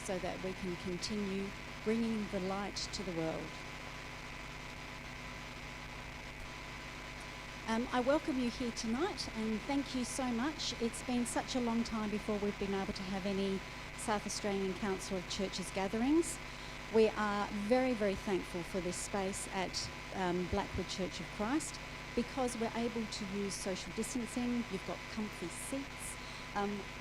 so that we can continue bringing the light to the world. I welcome you here tonight, and thank you so much. It's been such a long time before we've been able to have any South Australian Council of Churches gatherings. We are very, very thankful for this space at Blackwood Church of Christ, because we're able to use social distancing. You've got comfy seats.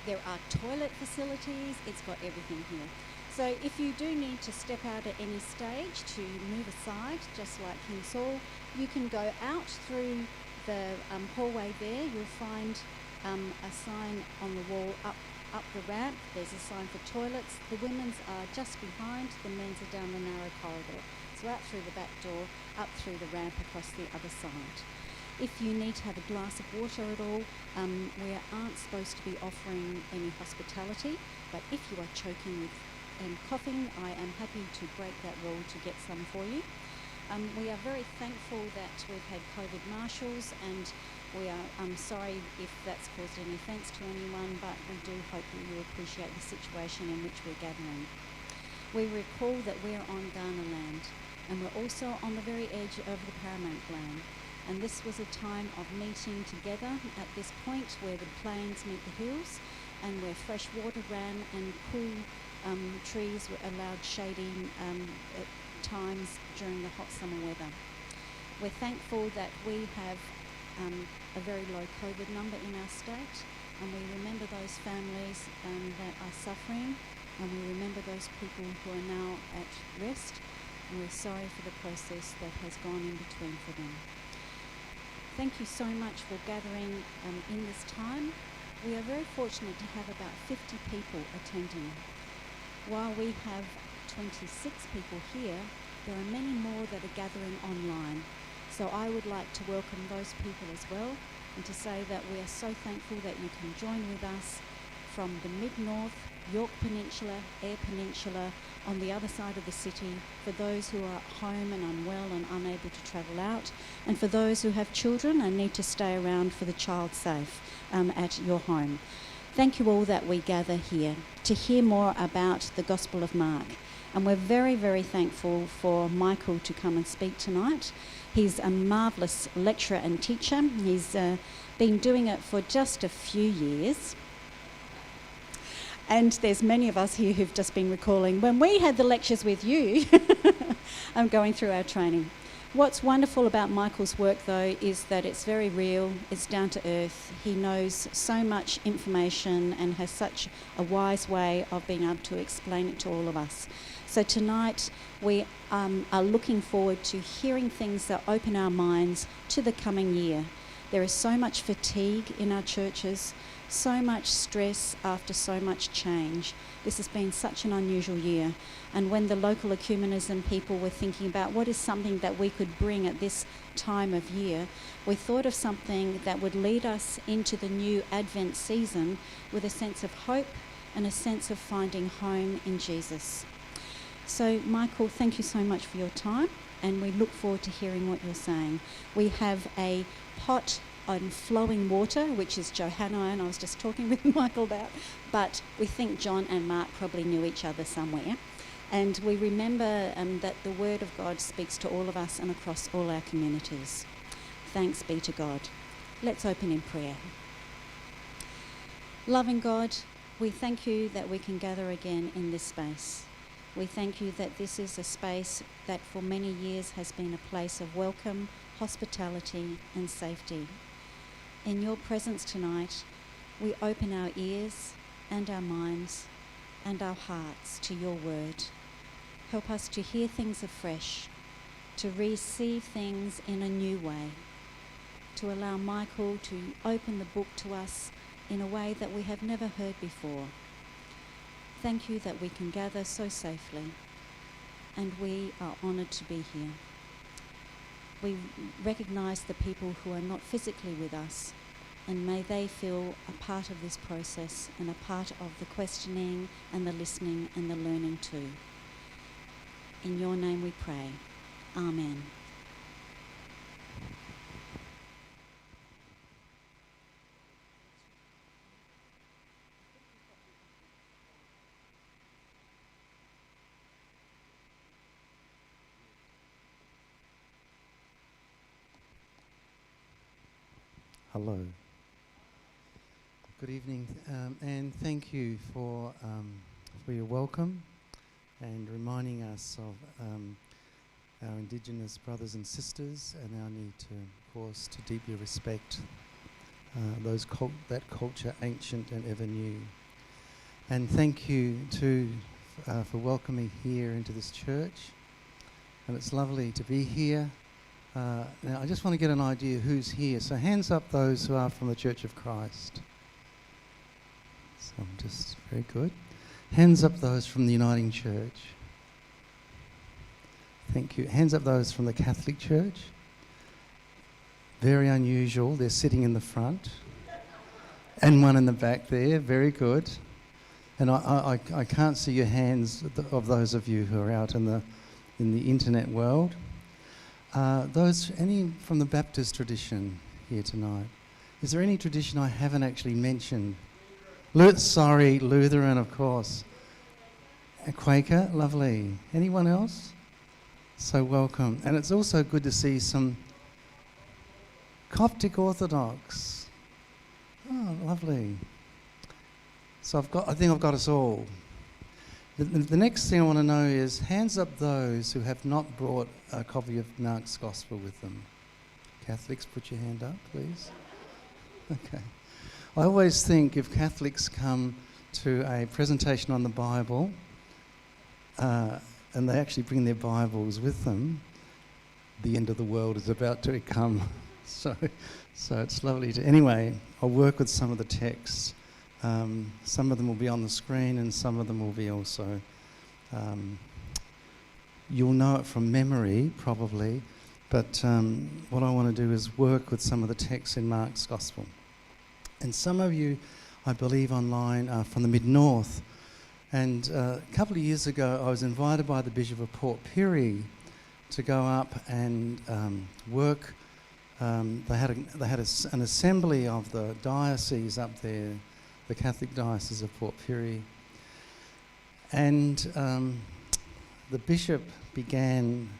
There are toilet facilities. It's got everything here. So if you do need to step out at any stage to move aside, just like King Saul, you can go out through the hallway there. You'll find a sign on the wall up the ramp. There's a sign for toilets. The women's are just behind, the men's are down the narrow corridor. So out through the back door, up through the ramp across the other side. If you need to have a glass of water at all, we aren't supposed to be offering any hospitality, but if you are choking and coughing, I am happy to break that rule to get some for you. We are very thankful that we've had COVID marshals, and we are sorry if that's caused any offence to anyone, but we do hope that you appreciate the situation in which we're gathering. We recall that we're on Ghana land, and we're also on the very edge of the Paramount land. And this was a time of meeting together at this point where the plains meet the hills, and where fresh water ran and cool trees were allowed shading at times during the hot summer weather. We're thankful that we have a very low COVID number in our state, and we remember those families that are suffering, and we remember those people who are now at rest, and we're sorry for the process that has gone in between for them. Thank you so much for gathering in this time. We are very fortunate to have about 50 people attending. While we have 26 people here, there are many more that are gathering online. So I would like to welcome those people as well, and to say that we are so thankful that you can join with us from the mid-north, York Peninsula, Eyre Peninsula, on the other side of the city, for those who are at home and unwell and unable to travel out, and for those who have children and need to stay around for the child safe at your home. Thank you all that we gather here to hear more about the Gospel of Mark. And we're very, very thankful for Michael to come and speak tonight. He's a marvellous lecturer and teacher. He's been doing it for just a few years. And there's many of us here who've just been recalling when we had the lectures with you. I'm going through our training. What's wonderful about Michael's work, though, is that it's very real, it's down to earth. He knows so much information and has such a wise way of being able to explain it to all of us. So tonight we are looking forward to hearing things that open our minds to the coming year. There is so much fatigue in our churches, so much stress after so much change. This has been such an unusual year. And when the local ecumenism people were thinking about what is something that we could bring at this time of year, we thought of something that would lead us into the new Advent season with a sense of hope and a sense of finding home in Jesus. So, Michael, thank you so much for your time, and we look forward to hearing what you're saying. We have a pot on flowing water, which is Johanna and I was just talking with Michael about, but we think John and Mark probably knew each other somewhere. And we remember that the Word of God speaks to all of us and across all our communities. Thanks be to God. Let's open in prayer. Loving God, we thank you that we can gather again in this space. We thank you that this is a space that for many years has been a place of welcome, hospitality and safety. In your presence tonight, we open our ears and our minds and our hearts to your word. Help us to hear things afresh, to receive things in a new way, to allow Michael to open the book to us in a way that we have never heard before. Thank you that we can gather so safely, and we are honoured to be here. We recognise the people who are not physically with us, and may they feel a part of this process and a part of the questioning and the listening and the learning too. In your name we pray. Amen. Hello. Good evening, and thank you for your welcome and reminding us of our Indigenous brothers and sisters and our need to, of course, to deeply respect that culture, ancient and ever new. And thank you too for welcoming here into this church. And it's lovely to be here. Now, I just want to get an idea who's here. So hands up those who are from the Church of Christ. So I'm just very good. Hands up those from the Uniting Church. Thank you. Hands up those from the Catholic Church. Very unusual. They're sitting in the front. And one in the back there. Very good. And I can't see your hands of those of you who are out in the internet world. Any from the Baptist tradition here tonight? Is there any tradition I haven't actually mentioned? Lutheran, of course. A Quaker, lovely. Anyone else? So welcome. And it's also good to see some Coptic Orthodox. Oh, lovely. So I think I've got us all. The next thing I want to know is hands up those who have not brought a copy of Mark's Gospel with them. Catholics, put your hand up, please. Okay. I always think if Catholics come to a presentation on the Bible and they actually bring their Bibles with them, the end of the world is about to come. So it's lovely to... Anyway, I'll work with some of the texts. Some of them will be on the screen and some of them will be also... you'll know it from memory, probably, but what I want to do is work with some of the texts in Mark's Gospel. And some of you, I believe, online are from the Mid-North. And a couple of years ago, I was invited by the Bishop of Port Pirie to go up and work. They had an assembly of the diocese up there, the Catholic Diocese of Port Pirie. And the bishop began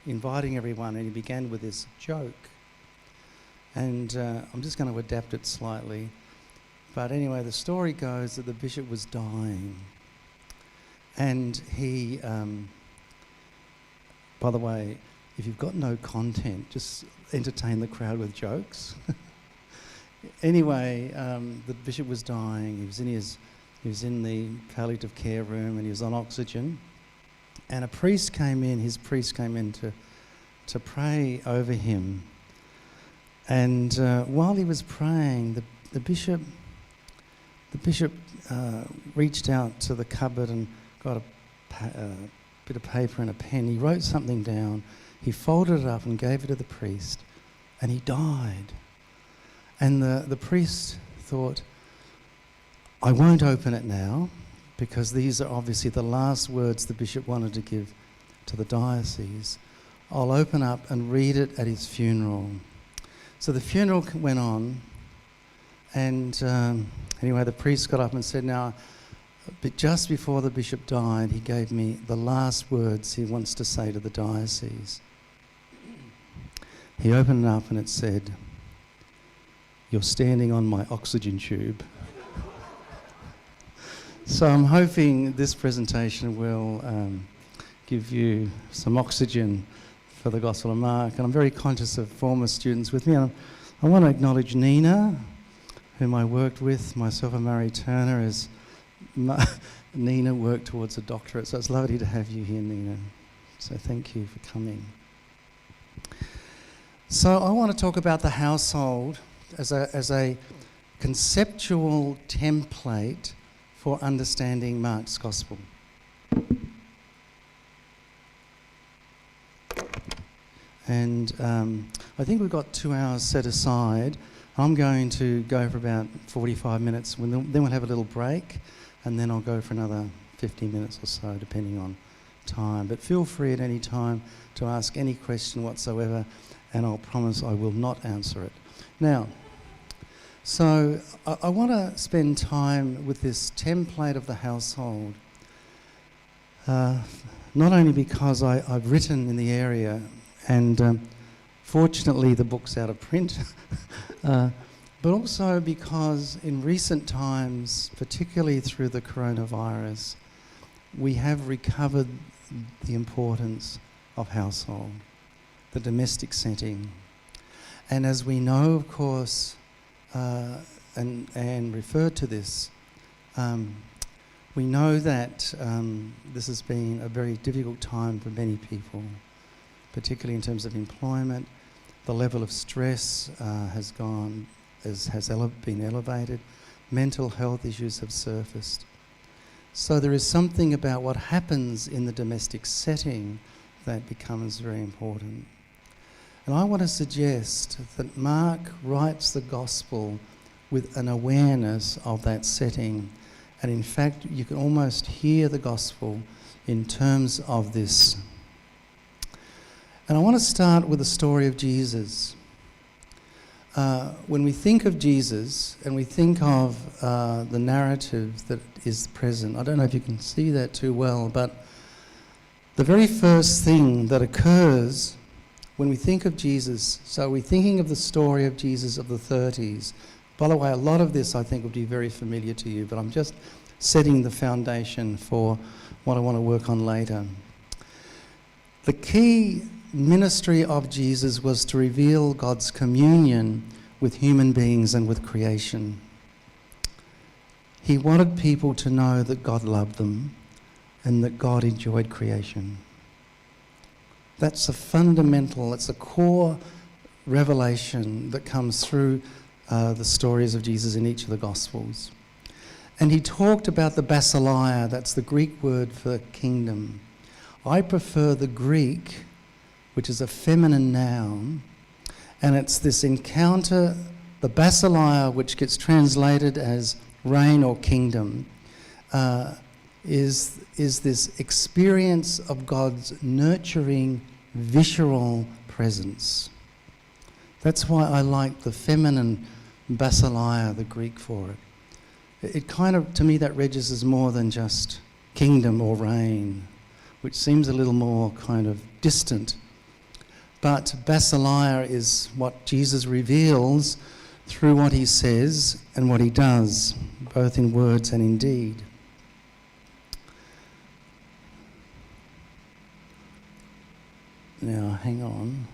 inviting everyone, and he began with this joke. And I'm just going to adapt it slightly. But anyway, the story goes that the bishop was dying. And he, by the way, if you've got no content, just entertain the crowd with jokes. Anyway, the bishop was dying. He was in the palliative care room and he was on oxygen. And a priest came in. His priest came in to pray over him. And while he was praying, the bishop reached out to the cupboard and got a bit of paper and a pen. He wrote something down. He folded it up and gave it to the priest, and he died. And the priest thought, I won't open it now, because these are obviously the last words the bishop wanted to give to the diocese. I'll open up and read it at his funeral. So the funeral went on, and anyway, the priest got up and said, now, but just before the bishop died, he gave me the last words he wants to say to the diocese. He opened it up and it said, you're standing on my oxygen tube. So I'm hoping this presentation will give you some oxygen for the Gospel of Mark. And I'm very conscious of former students with me. And I want to acknowledge Nina, whom I worked with, myself and Mary Turner, as Nina worked towards a doctorate. So it's lovely to have you here, Nina. So thank you for coming. So I want to talk about the household as a conceptual template for understanding Mark's Gospel. And I think we've got 2 hours set aside. I'm going to go for about 45 minutes, then we'll have a little break, and then I'll go for another 15 minutes or so, depending on time. But feel free at any time to ask any question whatsoever, and I'll promise I will not answer it. Now, so I want to spend time with this template of the household, not only because I've written in the area, and Fortunately, the book's out of print. But also because in recent times, particularly through the coronavirus, we have recovered the importance of household, the domestic setting. And as we know, of course, and referred to this, we know that this has been a very difficult time for many people, particularly in terms of employment. The level of stress has been elevated. Mental health issues have surfaced. So there is something about what happens in the domestic setting that becomes very important. And I want to suggest that Mark writes the gospel with an awareness of that setting. And in fact, you can almost hear the gospel in terms of this. And I want to start with the story of Jesus. When we think of Jesus and we think of the narrative that is present, I don't know if you can see that too well, but the very first thing that occurs when we think of Jesus, so we're thinking of the story of Jesus of the 30s. By the way, a lot of this I think would be very familiar to you, but I'm just setting the foundation for what I want to work on later. The key ministry of Jesus was to reveal God's communion with human beings and with creation. He wanted people to know that God loved them and that God enjoyed creation. That's a fundamental, it's a core revelation that comes through the stories of Jesus in each of the Gospels. And he talked about the basileia, that's the Greek word for kingdom. I prefer the Greek, which is a feminine noun, and it's this encounter, the basileia, which gets translated as reign or kingdom, is this experience of God's nurturing, visceral presence. That's why I like the feminine basileia, the Greek for it. It kind of, to me, that registers more than just kingdom or reign, which seems a little more kind of distant. But basileia is what Jesus reveals through what he says and what he does, both in words and in deed. Now, hang on.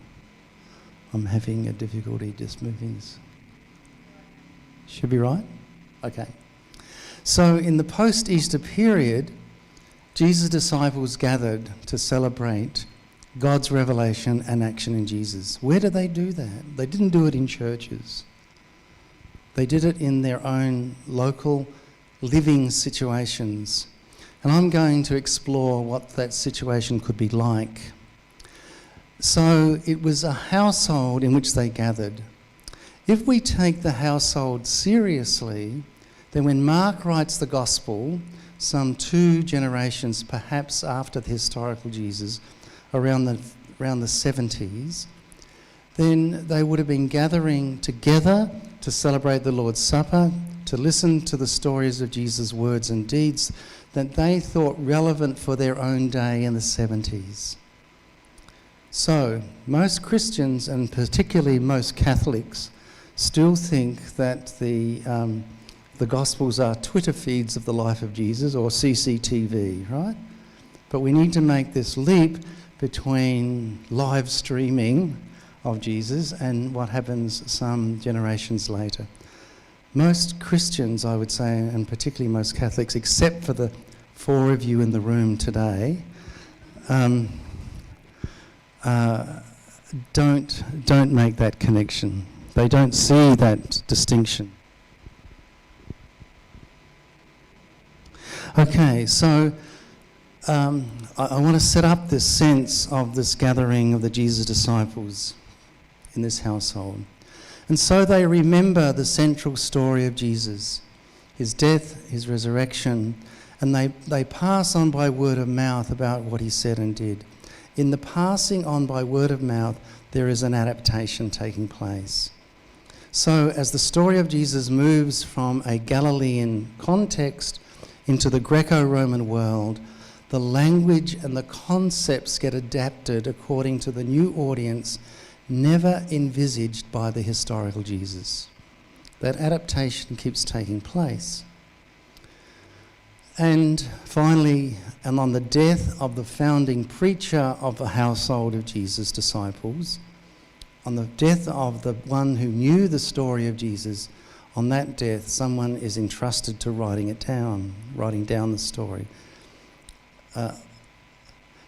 I'm having a difficulty just moving this. Should be right? Okay. So in the post-Easter period, Jesus' disciples gathered to celebrate God's revelation and action in Jesus. Where did they do that? They didn't do it in churches. They did it in their own local living situations. And I'm going to explore what that situation could be like. So it was a household in which they gathered. If we take the household seriously, then when Mark writes the gospel, some 2 generations perhaps after the historical Jesus, around the 70s, then they would have been gathering together to celebrate the Lord's Supper, to listen to the stories of Jesus' words and deeds that they thought relevant for their own day in the 70s. So most Christians, and particularly most Catholics, still think that the Gospels are Twitter feeds of the life of Jesus or CCTV, right? But we need to make this leap between live streaming of Jesus and what happens some generations later. Most Christians, I would say, and particularly most Catholics, except for the 4 of you in the room today, don't make that connection. They don't see that distinction. Okay, so I want to set up this sense of this gathering of the Jesus disciples in this household. And so they remember the central story of Jesus, his death, his resurrection, and they pass on by word of mouth about what he said and did. In the passing on by word of mouth, there is an adaptation taking place. So as the story of Jesus moves from a Galilean context into the Greco-Roman world, the language and the concepts get adapted according to the new audience never envisaged by the historical Jesus. That adaptation keeps taking place. And finally, and on the death of the founding preacher of the household of Jesus' disciples, on the death of the one who knew the story of Jesus, on that death, someone is entrusted to writing down the story.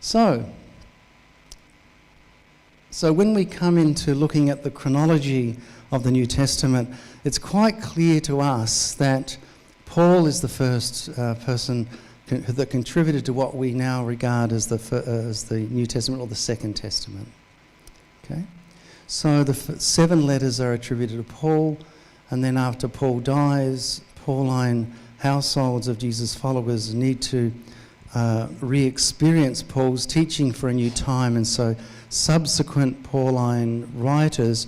So when we come into looking at the chronology of the New Testament, it's quite clear to us that Paul is the first person that contributed to what we now regard as the New Testament or the Second Testament. Okay, so the 7 letters are attributed to Paul, and then after Paul dies, Pauline households of Jesus' followers need to re-experience Paul's teaching for a new time, and so subsequent Pauline writers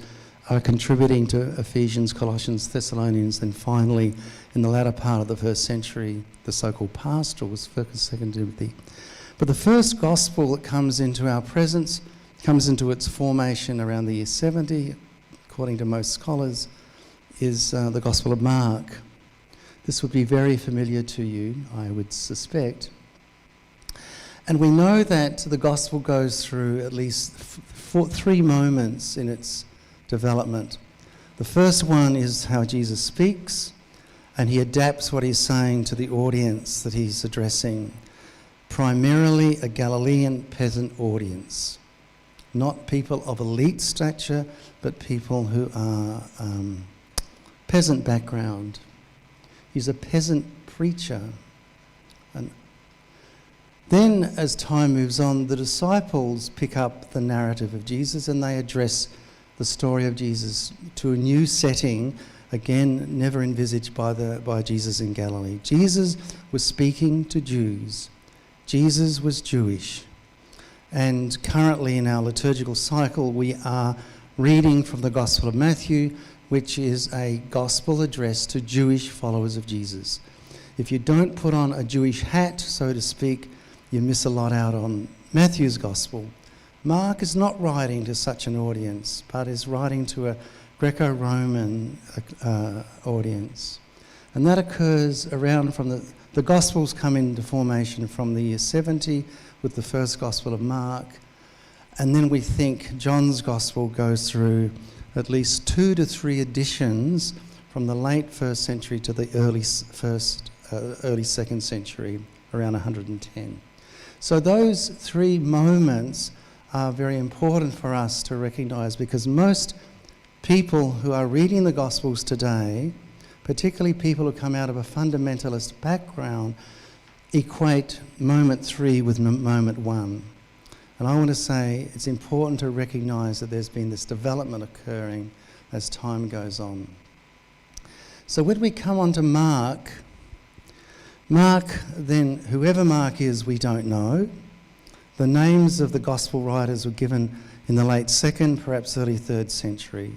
are contributing to Ephesians, Colossians, Thessalonians, and finally, in the latter part of the first century, the so-called pastorals, 1st and 2nd Timothy. But the first gospel that comes into our presence comes into its formation around the year 70, according to most scholars, is the Gospel of Mark. This would be very familiar to you, I would suspect. And we know that the gospel goes through at least 3 moments in its development. The first one is how Jesus speaks, and he adapts what he's saying to the audience that he's addressing, primarily a Galilean peasant audience, not people of elite stature, but people who are peasant background. He's a peasant preacher. And then, as time moves on, the disciples pick up the narrative of Jesus and they address the story of Jesus to a new setting, again, never envisaged by Jesus in Galilee. Jesus was speaking to Jews. Jesus was Jewish. And currently in our liturgical cycle, we are reading from the Gospel of Matthew, which is a gospel addressed to Jewish followers of Jesus. If you don't put on a Jewish hat, so to speak, you miss a lot out on Matthew's gospel. Mark is not writing to such an audience, but is writing to a Greco-Roman audience. And that occurs around from the Gospels come into formation from the year 70 with the first Gospel of Mark. And then we think John's Gospel goes through at least 2 to 3 editions from the late 1st century to the early 2nd century, around 110. So those 3 moments are very important for us to recognise, because most people who are reading the Gospels today, particularly people who come out of a fundamentalist background, equate moment 3 with moment 1. And I want to say it's important to recognise that there's been this development occurring as time goes on. So when we come on to Mark, then, whoever Mark is, we don't know. The names of the gospel writers were given in the late 2nd, perhaps early 3rd century.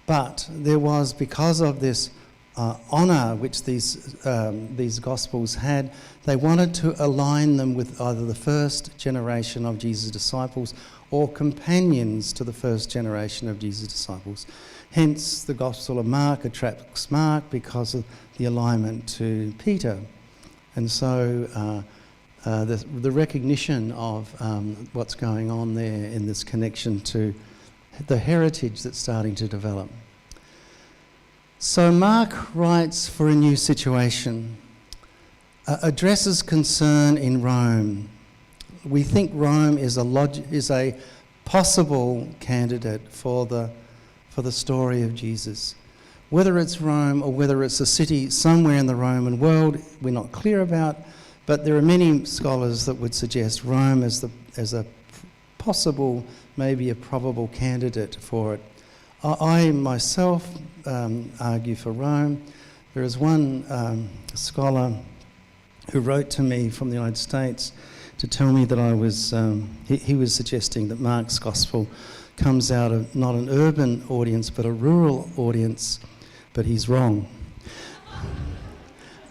But there was, because of this honour which these gospels had, they wanted to align them with either the first generation of Jesus' disciples or companions to the first generation of Jesus' disciples. Hence, the Gospel of Mark attracts Mark because of the alignment to Peter. And so the recognition of what's going on there in this connection to the heritage that's starting to develop. So Mark writes for a new situation, addresses concern in Rome. We think Rome is a possible candidate for the story of Jesus. Whether it's Rome or whether it's a city somewhere in the Roman world, we're not clear about, but there are many scholars that would suggest Rome as a possible, maybe a probable candidate for it. I myself argue for Rome. There is one scholar who wrote to me from the United States to tell me that he was suggesting that Mark's gospel comes out of not an urban audience but a rural audience, but he's wrong.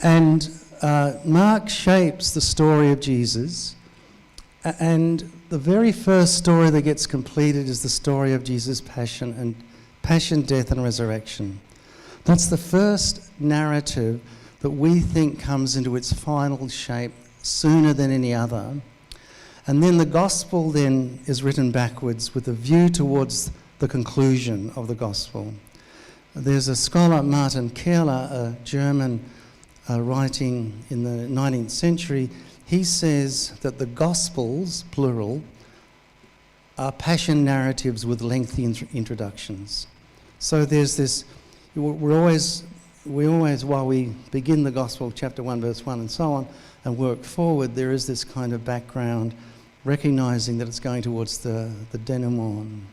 And Mark shapes the story of Jesus And the very first story that gets completed is the story of Jesus' passion, death, and resurrection. That's the first narrative that we think comes into its final shape sooner than any other. And then the gospel then is written backwards with a view towards the conclusion of the gospel. There's a scholar, Martin Kehrler, a German writing in the 19th century. He says that the gospels, plural, are passion narratives with lengthy introductions. So there's this, we always, while we begin the gospel, chapter 1, verse 1 and so on, and work forward, there is this kind of background, recognising that it's going towards the denouement.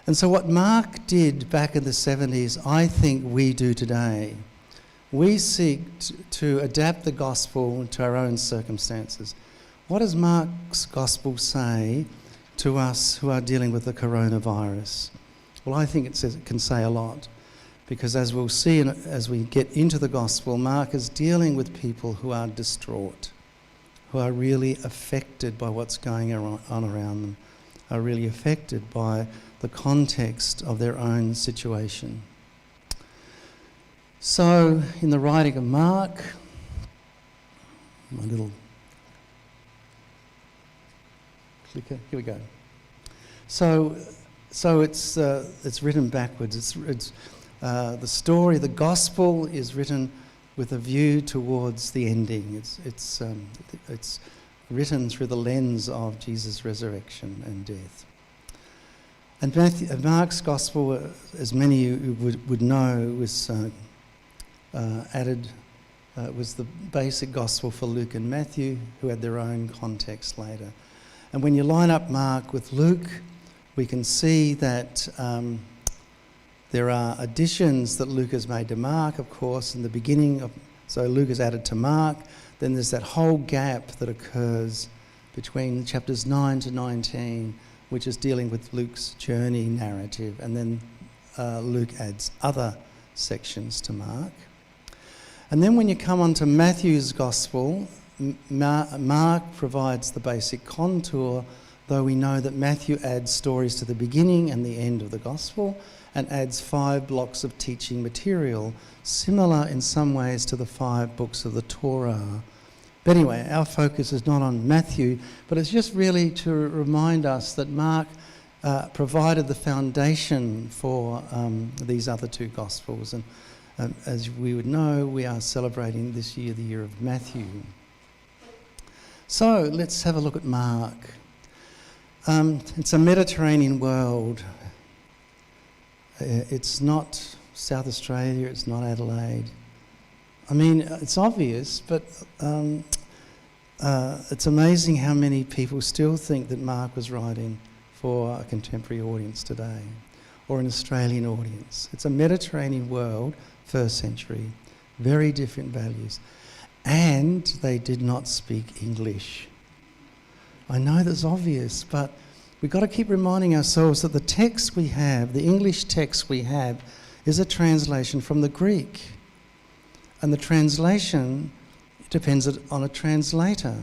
And so what Mark did back in the 70s, I think we do today. We seek to adapt the gospel to our own circumstances. What does Mark's gospel say to us who are dealing with the coronavirus? Well, I think it can say a lot, because as we'll see as we get into the gospel, Mark is dealing with people who are distraught, who are really affected by what's going on around them, are really affected by the context of their own situation. So, in the writing of Mark, my little clicker, here we go. So it's written backwards. It's the story, the gospel is written with a view towards the ending. It's written through the lens of Jesus' resurrection and death. And Mark's gospel, as many of you would know, was was the basic gospel for Luke and Matthew, who had their own context later. And when you line up Mark with Luke, we can see that there are additions that Luke has made to Mark, of course, in the beginning of. So Luke is added to Mark. Then there's that whole gap that occurs between chapters 9 to 19, which is dealing with Luke's journey narrative. And then Luke adds other sections to Mark. And then when you come on to Matthew's gospel, Mark provides the basic contour, though we know that Matthew adds stories to the beginning and the end of the gospel and adds 5 blocks of teaching material, similar in some ways to the 5 books of the Torah. But anyway, our focus is not on Matthew, but it's just really to remind us that Mark provided the foundation for these other 2 gospels. And as we would know, we are celebrating this year the year of Matthew. So let's have a look at Mark. It's a Mediterranean world. It's not South Australia, it's not Adelaide. I mean, it's obvious, but it's amazing how many people still think that Mark was writing for a contemporary audience today, or an Australian audience. It's a Mediterranean world, 1st century, very different values. And they did not speak English. I know that's obvious, but we've got to keep reminding ourselves that the text we have, the English text we have, is a translation from the Greek. And the translation depends on a translator.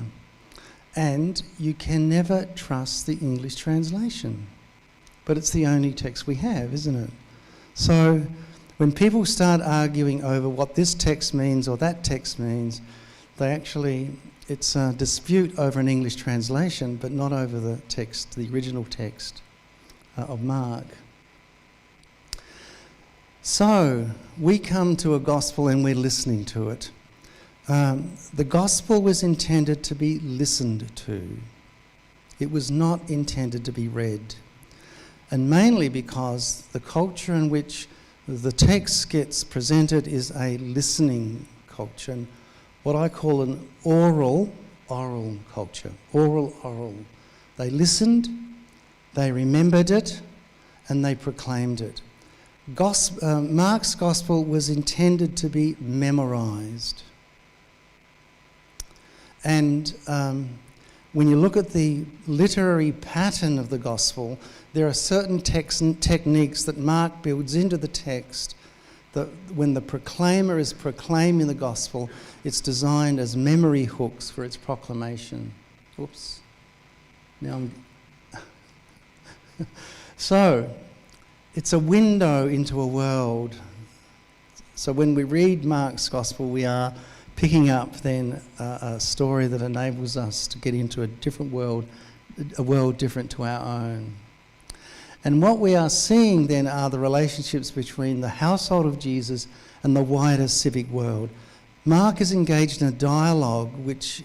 And you can never trust the English translation. But it's the only text we have, isn't it? So when people start arguing over what this text means or that text means, it's a dispute over an English translation, but not over the text, the original text of Mark. So we come to a gospel and we're listening to it. The gospel was intended to be listened to. It was not intended to be read. And mainly because the culture in which the text gets presented is a listening culture, and what I call an oral culture. Oral. They listened, they remembered it, and they proclaimed it. Mark's gospel was intended to be memorized. And when you look at the literary pattern of the gospel, there are certain techniques that Mark builds into the text that when the proclaimer is proclaiming the gospel, it's designed as memory hooks for its proclamation. Oops. Now so, it's a window into a world. So when we read Mark's Gospel, we are picking up then a story that enables us to get into a different world, a world different to our own. And what we are seeing then are the relationships between the household of Jesus and the wider civic world. Mark is engaged in a dialogue which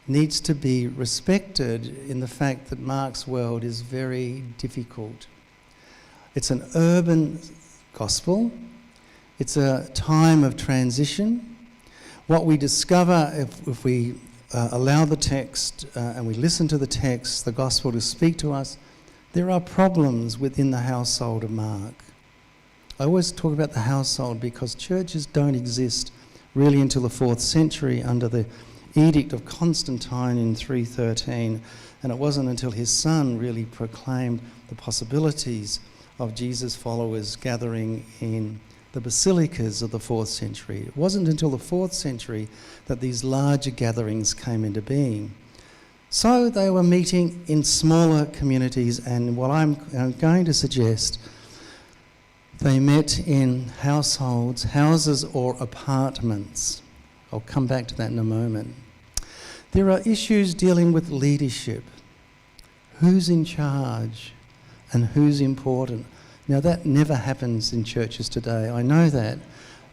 needs to be respected in the fact that Mark's world is very difficult. It's an urban gospel. It's a time of transition. What we discover if we allow the text and we listen to the text, the gospel to speak to us, there are problems within the household of Mark. I always talk about the household because churches don't exist really until the 4th century under the Edict of Constantine in 313, and it wasn't until his son really proclaimed the possibilities of Jesus' followers gathering in the basilicas of the 4th century. It wasn't until the 4th century that these larger gatherings came into being. So they were meeting in smaller communities, and what I'm going to suggest, they met in households, houses or apartments. I'll come back to that in a moment. There are issues dealing with leadership. Who's in charge and who's important? Now that never happens in churches today, I know that.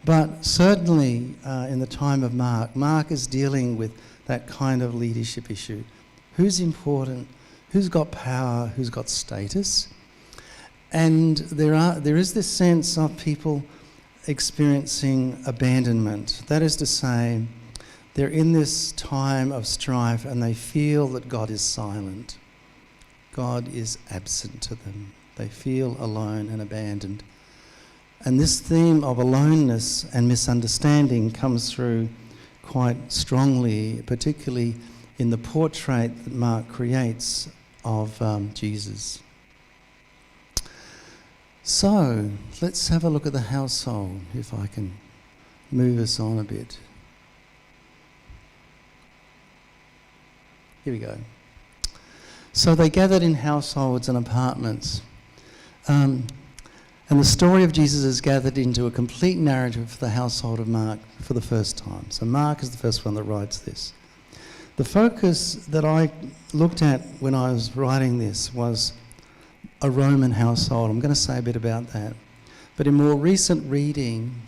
But certainly in the time of Mark is dealing with that kind of leadership issue. Who's important? Who's got power? Who's got status? And there is this sense of people experiencing abandonment. That is to say, they're in this time of strife and they feel that God is silent. God is absent to them. They feel alone and abandoned. And this theme of aloneness and misunderstanding comes through quite strongly, particularly in the portrait that Mark creates of Jesus. So, let's have a look at the household, if I can move us on a bit. Here we go. So they gathered in households and apartments. And the story of Jesus is gathered into a complete narrative for the household of Mark for the first time. So Mark is the first one that writes this. The focus that I looked at when I was writing this was a Roman household. I'm going to say a bit about that. But in more recent reading,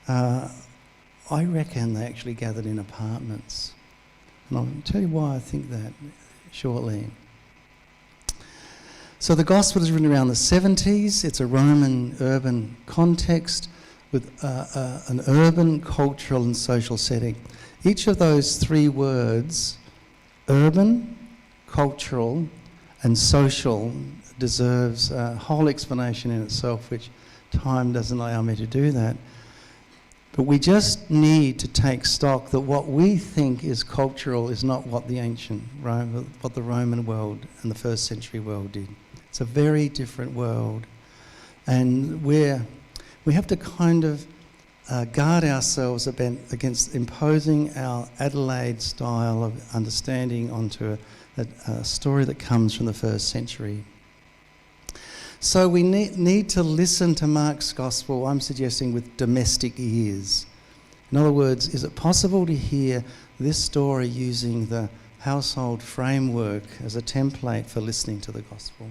I reckon they actually gathered in apartments. And I'll tell you why I think that shortly. So the Gospel is written around the 70s. It's a Roman urban context with an urban, cultural and social setting. Each of those three words, urban, cultural and social, deserves a whole explanation in itself, which time doesn't allow me to do that. But we just need to take stock that what we think is cultural is not what the ancient Rome, what the Roman world and the first century world did. It's a very different world. And we have to kind of guard ourselves against imposing our Adelaide style of understanding onto a story that comes from the first century. So we need to listen to Mark's Gospel, I'm suggesting, with domestic ears. In other words, is it possible to hear this story using the household framework as a template for listening to the Gospel?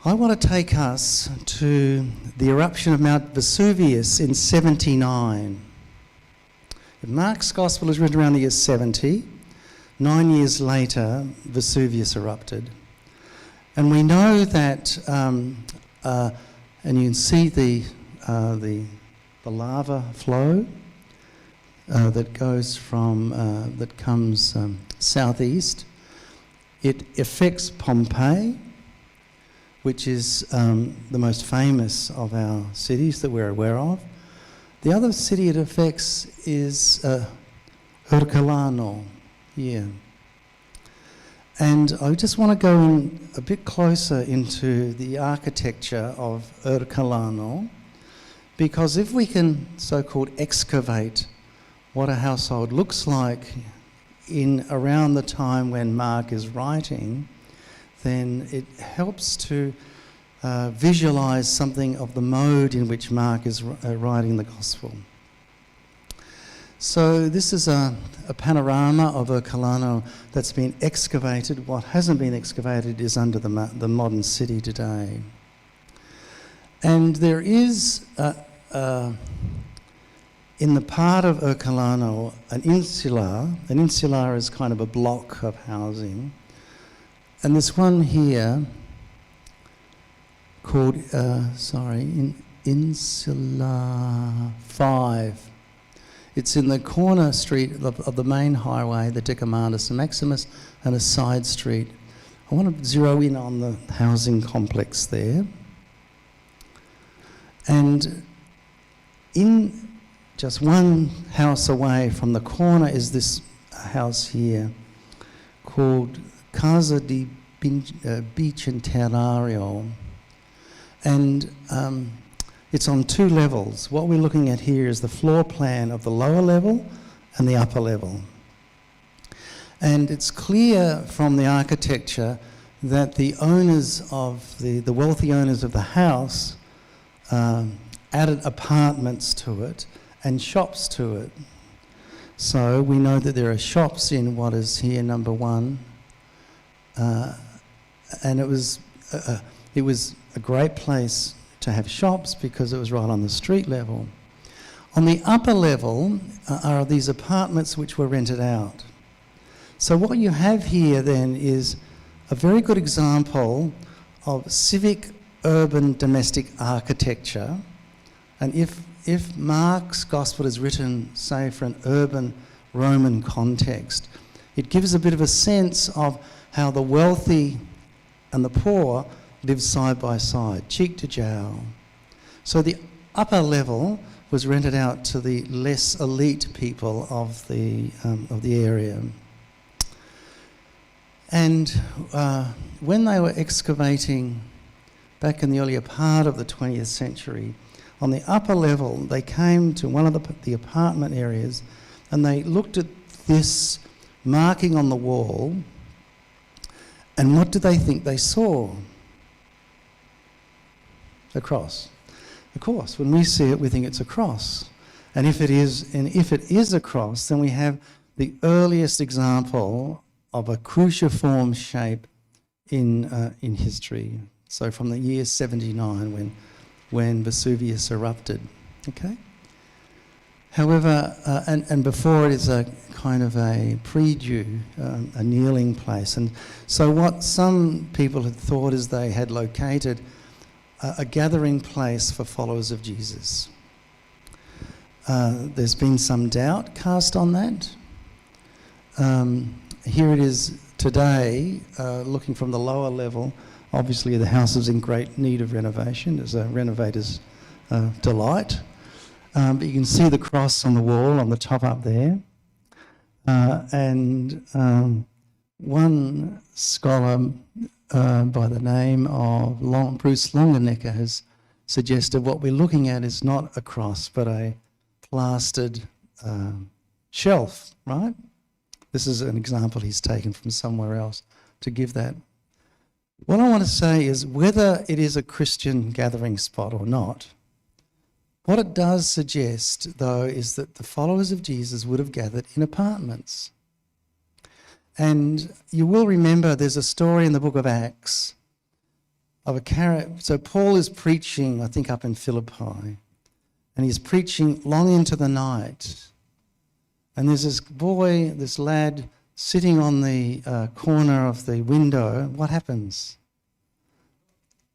I want to take us to the eruption of Mount Vesuvius in 79. Mark's Gospel is written around the year 70. 9 years later, Vesuvius erupted. And we know that, and you can see the lava flow that goes from, that comes southeast. It affects Pompeii, which is the most famous of our cities that we're aware of. The other city it affects is Herculano here. And I just want to go in a bit closer into the architecture of Herculano, because if we can so-called excavate what a household looks like in around the time when Mark is writing, then it helps to visualise something of the mode in which Mark is writing the Gospel. So this is a panorama of Ercolano that's been excavated. What hasn't been excavated is under the modern city today. And there is, in the part of Ercolano, an insula. An insula is kind of a block of housing. And this one here, called, Insula 5. It's in the corner street of the main highway, the Decumanus and Maximus, and a side street. I want to zero in on the housing complex there. And in just one house away from the corner is this house here called Casa di Bicentenario. And it's on 2 levels. What we're looking at here is the floor plan of the lower level and the upper level. And it's clear from the architecture that the owners of the wealthy owners of the house added apartments to it and shops to it. So we know that there are shops in what is here number 1, and it was a great place to have shops because it was right on the street level. On the upper level are these apartments which were rented out. So what you have here then is a very good example of civic urban domestic architecture. And if Mark's Gospel is written, say, for an urban Roman context, it gives a bit of a sense of how the wealthy and the poor live side by side, cheek to jowl. So the upper level was rented out to the less elite people of the area. And when they were excavating back in the earlier part of the 20th century, on the upper level they came to one of the apartment areas and they looked at this marking on the wall, and what did they think they saw? A cross. Of course, when we see it, we think it's a cross. And if it is a cross, then we have the earliest example of a cruciform shape in history. So from the year 79, when Vesuvius erupted. Okay. However, and before it is a kind of a prie-dieu, a kneeling place. And so what some people had thought is they had located a gathering place for followers of Jesus. There's been some doubt cast on that. Here it is today, looking from the lower level. Obviously the house is in great need of renovation. It's a renovator's delight. But you can see the cross on the wall on the top up there. And one scholar by the name of Bruce Longenecker has suggested what we're looking at is not a cross but a plastered shelf, right? This is an example he's taken from somewhere else to give that. What I want to say is whether it is a Christian gathering spot or not, what it does suggest, though, is that the followers of Jesus would have gathered in apartments. And you will remember there's a story in the book of Acts of a character. So Paul is preaching, I think, up in Philippi, and he's preaching long into the night. And there's this boy, this lad, sitting on the corner of the window. What happens?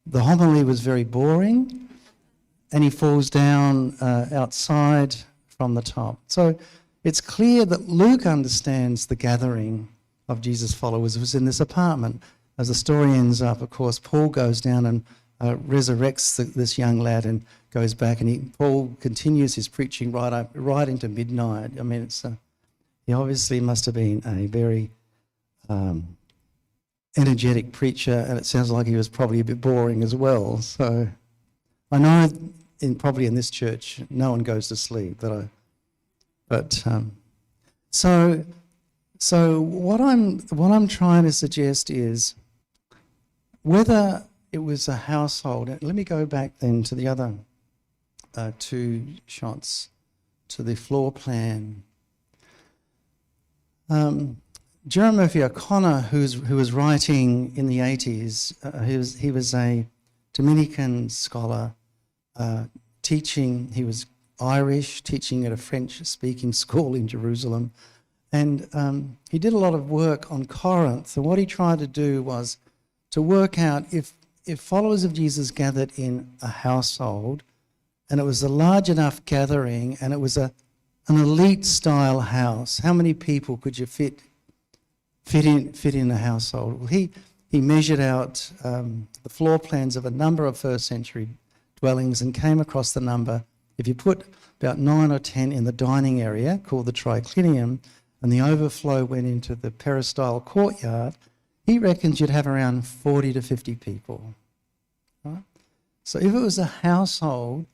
The homily was very boring, and he falls down outside from the top. So it's clear that Luke understands the gathering of Jesus' followers was in this apartment. As the story ends up, of course, Paul goes down and resurrects this young lad and goes back, and Paul continues his preaching right into midnight. I mean, he obviously must have been a very energetic preacher, and it sounds like he was probably a bit boring as well. So I know probably in this church no one goes to sleep, so So what I'm trying to suggest is whether it was a household. Let me go back then to the other two shots, to the floor plan. Jerome Murphy O'Connor, who was writing in the 80s, he was a Dominican scholar teaching. He was Irish, teaching at a French-speaking school in Jerusalem. And he did a lot of work on Corinth. And what he tried to do was to work out if followers of Jesus gathered in a household, and it was a large enough gathering, and it was an elite-style house, how many people could you fit in a household? Well, he measured out the floor plans of a number of first-century dwellings and came across the number. If you put about 9 or 10 in the dining area, called the triclinium, and the overflow went into the peristyle courtyard, he reckons you'd have around 40 to 50 people. Right? So if it was a household,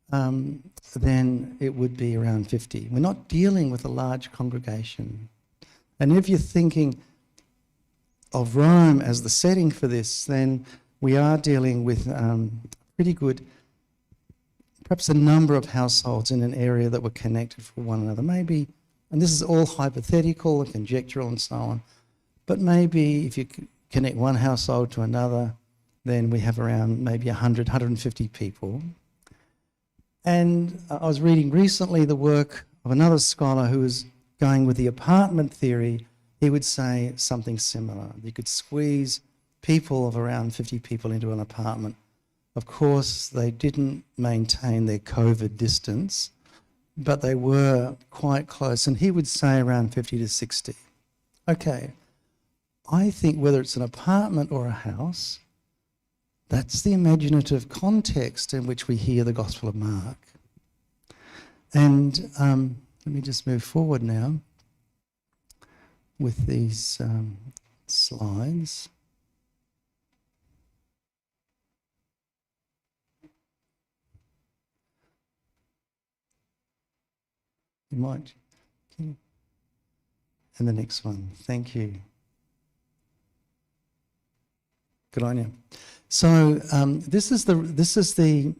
then it would be around 50. We're not dealing with a large congregation. And if you're thinking of Rome as the setting for this, then we are dealing with pretty good, perhaps a number of households in an area that were connected for one another. Maybe, and this is all hypothetical and conjectural and so on, but maybe if you connect one household to another, then we have around maybe 100, 150 people. And I was reading recently the work of another scholar who was going with the apartment theory. He would say something similar. You could squeeze people of around 50 people into an apartment. Of course, they didn't maintain their COVID distance, but they were quite close. And he would say around 50 to 60. Okay, I think whether it's an apartment or a house, that's the imaginative context in which we hear the Gospel of Mark. And let me just move forward now with these slides. You might, and the next one. Thank you. Good on you. So this is the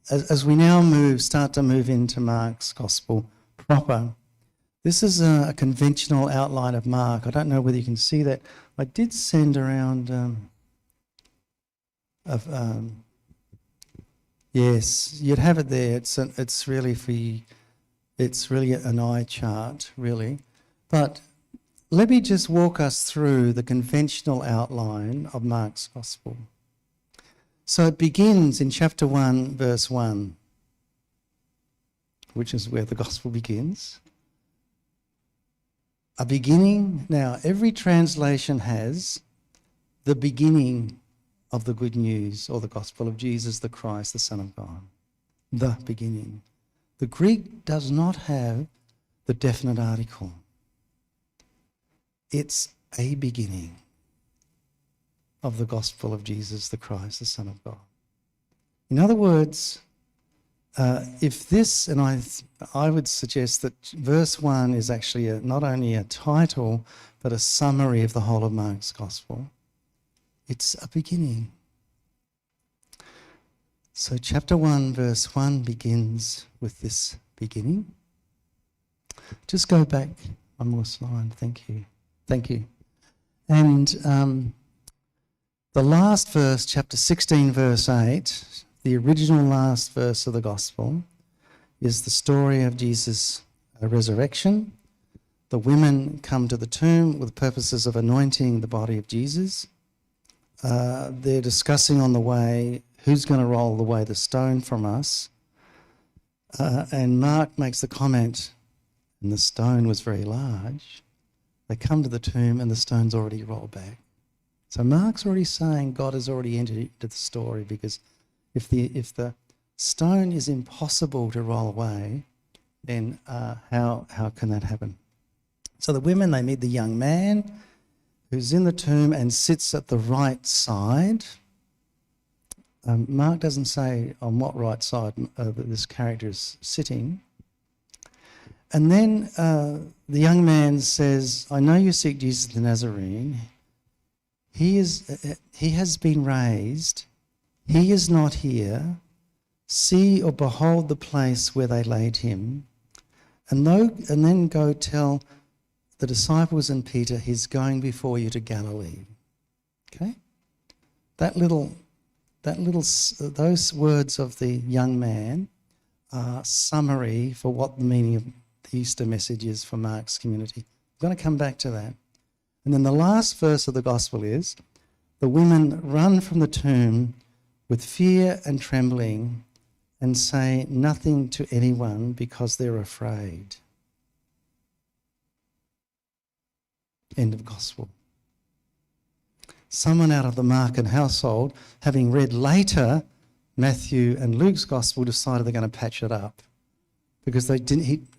as we now start to move into Mark's Gospel proper. This is a conventional outline of Mark. I don't know whether you can see that. I did send around yes, you'd have it there. It's really an eye chart, really. But let me just walk us through the conventional outline of Mark's Gospel. So it begins in chapter 1, verse 1, which is where the Gospel begins. A beginning. Now, every translation has the beginning of the good news or the Gospel of Jesus the Christ, the Son of God. The beginning. The Greek does not have the definite article. It's a beginning of the Gospel of Jesus the Christ, the Son of God. In other words, if this, and I would suggest that verse 1 is actually not only a title, but a summary of the whole of Mark's Gospel. It's a beginning. So chapter 1, verse 1 begins with this beginning. Just go back one more slide. Thank you. Thank you. And the last verse, chapter 16, verse 8, the original last verse of the Gospel, is the story of Jesus' resurrection. The women come to the tomb with purposes of anointing the body of Jesus. They're discussing on the way who's going to roll away the stone from us. And Mark makes the comment, and the stone was very large. They come to the tomb and the stone's already rolled back. So Mark's already saying God has already entered into the story, because if the stone is impossible to roll away, then how can that happen? So the women, they meet the young man who's in the tomb and sits at the right side. Mark doesn't say on what right side this character is sitting. And then the young man says, I know you seek Jesus the Nazarene. He has been raised. He is not here. See or behold the place where they laid him. And then go tell the disciples and Peter, he's going before you to Galilee. Okay? Those words of the young man are summary for what the meaning of the Easter message is for Mark's community. I'm going to come back to that. And then the last verse of the gospel is, the women run from the tomb with fear and trembling and say nothing to anyone because they're afraid. End of gospel. Someone out of the Markan household, having read later Matthew and Luke's gospel, decided they're going to patch it up because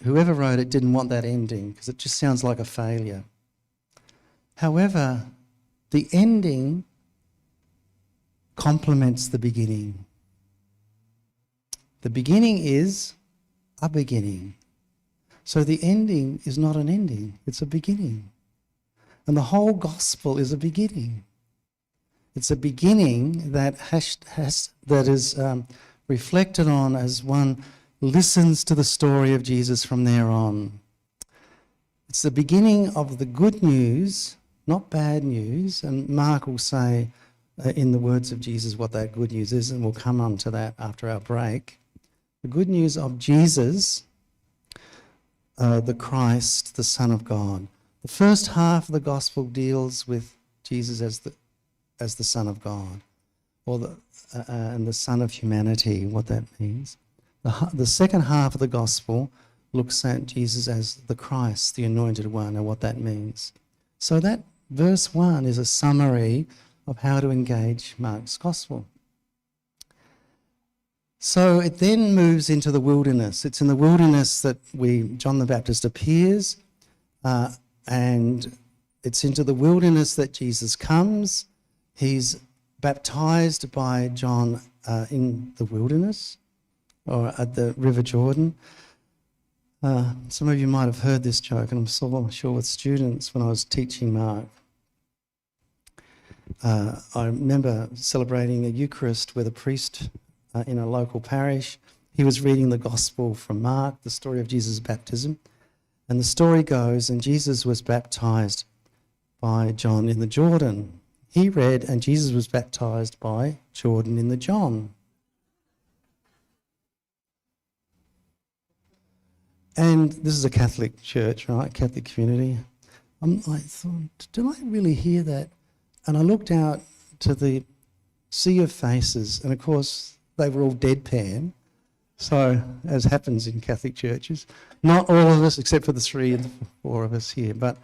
whoever wrote it didn't want that ending because it just sounds like a failure. However, the ending complements the beginning. The beginning is a beginning. So the ending is not an ending, it's a beginning. And the whole gospel is a beginning. It's a beginning that is reflected on as one listens to the story of Jesus from there on. It's the beginning of the good news, not bad news, and Mark will say in the words of Jesus what that good news is, and we'll come on to that after our break. The good news of Jesus, the Christ, the Son of God. The first half of the gospel deals with Jesus as the Son of God, or and the Son of humanity, what that means. The second half of the gospel looks at Jesus as the Christ, the Anointed One, and what that means. So that verse 1 is a summary of how to engage Mark's gospel. So it then moves into the wilderness. It's in the wilderness that John the Baptist appears, and it's into the wilderness that Jesus comes. He's baptized by John in the wilderness or at the River Jordan. Some of you might have heard this joke, and I'm sure with students when I was teaching Mark. I remember celebrating a Eucharist with a priest in a local parish. He was reading the Gospel from Mark, the story of Jesus' baptism. And the story goes, and Jesus was baptized by John in the Jordan. He read, and Jesus was baptized by Jordan in the John. And this is a Catholic church, right? Catholic community. I thought, did I really hear that? And I looked out to the sea of faces, and of course they were all deadpan. So, as happens in Catholic churches, not all of us, except for the 3 and 4 of us here. But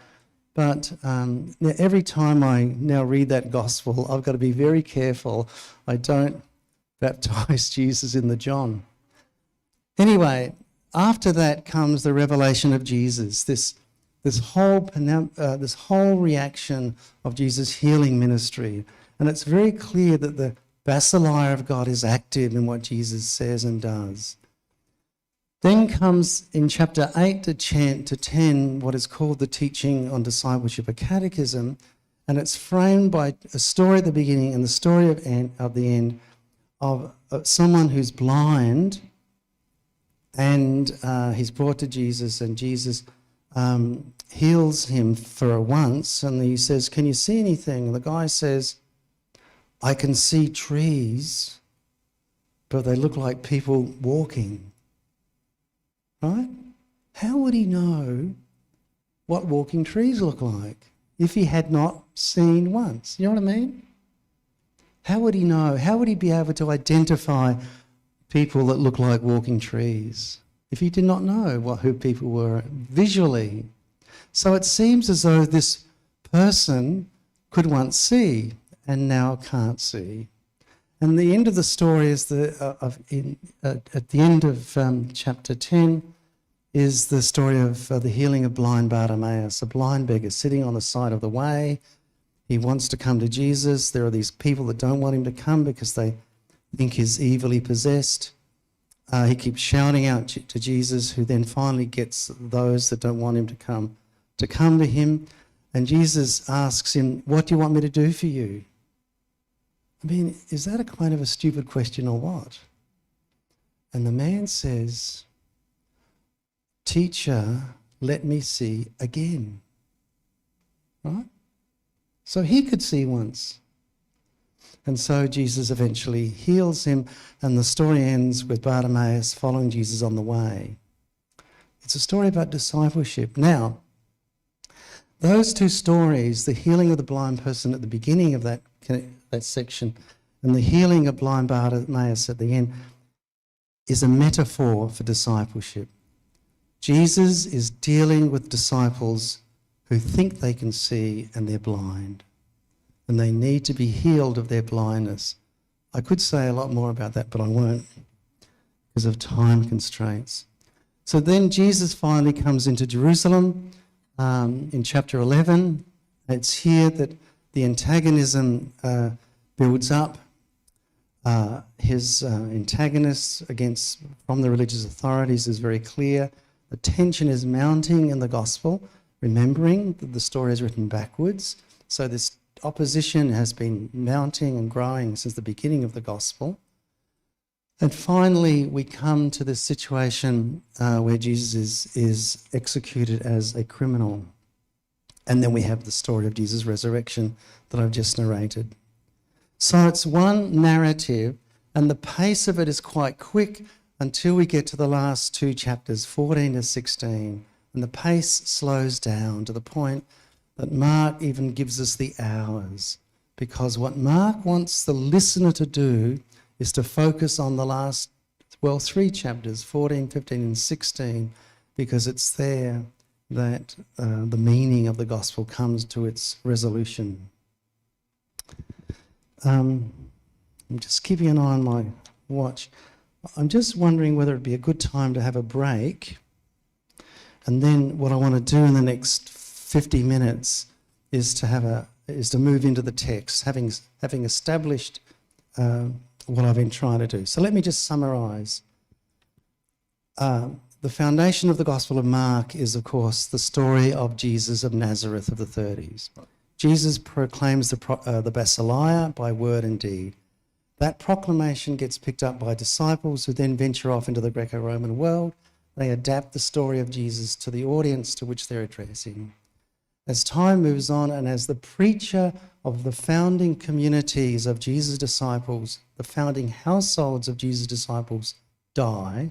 every time I now read that gospel, I've got to be very careful I don't baptize Jesus in the John. Anyway, after that comes the revelation of Jesus, this whole reaction of Jesus' healing ministry. And it's very clear that the basileia of God is active in what Jesus says and does. Then comes in chapter 8 to 10 what is called the teaching on discipleship, a catechism, and it's framed by a story at the beginning and the story of the end of someone who's blind, and he's brought to Jesus, and Jesus heals him for once, and he says, "Can you see anything?" And the guy says, "I can see trees, but they look like people walking." Right? How would he know what walking trees look like if he had not seen once? You know what I mean? How would he know? How would he be able to identify people that look like walking trees if he did not know who people were visually? So it seems as though this person could once see and now can't see. And the end of the story is at the end of chapter 10 is the story of the healing of blind Bartimaeus, a blind beggar sitting on the side of the way. He wants to come to Jesus. There are these people that don't want him to come because they think he's evilly possessed. He keeps shouting out to Jesus, who then finally gets those that don't want him to come to him. And Jesus asks him, "What do you want me to do for you?" I mean, is that a kind of a stupid question or what? And the man says, "Teacher, let me see again." Right? So he could see once. And so Jesus eventually heals him, and the story ends with Bartimaeus following Jesus on the way. It's a story about discipleship. Now, those two stories, the healing of the blind person at the beginning of that section and the healing of blind Bartimaeus at the end, is a metaphor for discipleship. Jesus is dealing with disciples who think they can see and they're blind, and they need to be healed of their blindness. I could say a lot more about that, but I won't because of time constraints. So then Jesus finally comes into Jerusalem in chapter 11. It's here that the antagonism builds up. His antagonists from the religious authorities is very clear. The tension is mounting in the gospel, remembering that the story is written backwards. So this opposition has been mounting and growing since the beginning of the gospel. And finally, we come to this situation where Jesus is executed as a criminal. And then we have the story of Jesus' resurrection that I've just narrated. So it's one narrative, and the pace of it is quite quick until we get to the last two chapters, 14 to 16. And the pace slows down to the point that Mark even gives us the hours, because what Mark wants the listener to do is to focus on the last, three chapters, 14, 15 and 16, because it's there that the meaning of the gospel comes to its resolution. I'm just keeping an eye on my watch. I'm just wondering whether it'd be a good time to have a break, and then what I want to do in the next 50 minutes is to move into the text, having established what I've been trying to do. So let me just summarise. The foundation of the Gospel of Mark is, of course, the story of Jesus of Nazareth of the 30s. Jesus proclaims the Basileia by word and deed. That proclamation gets picked up by disciples who then venture off into the Greco-Roman world. They adapt the story of Jesus to the audience to which they're addressing. As time moves on, and as the preacher of the founding communities of Jesus' disciples, the founding households of Jesus' disciples die,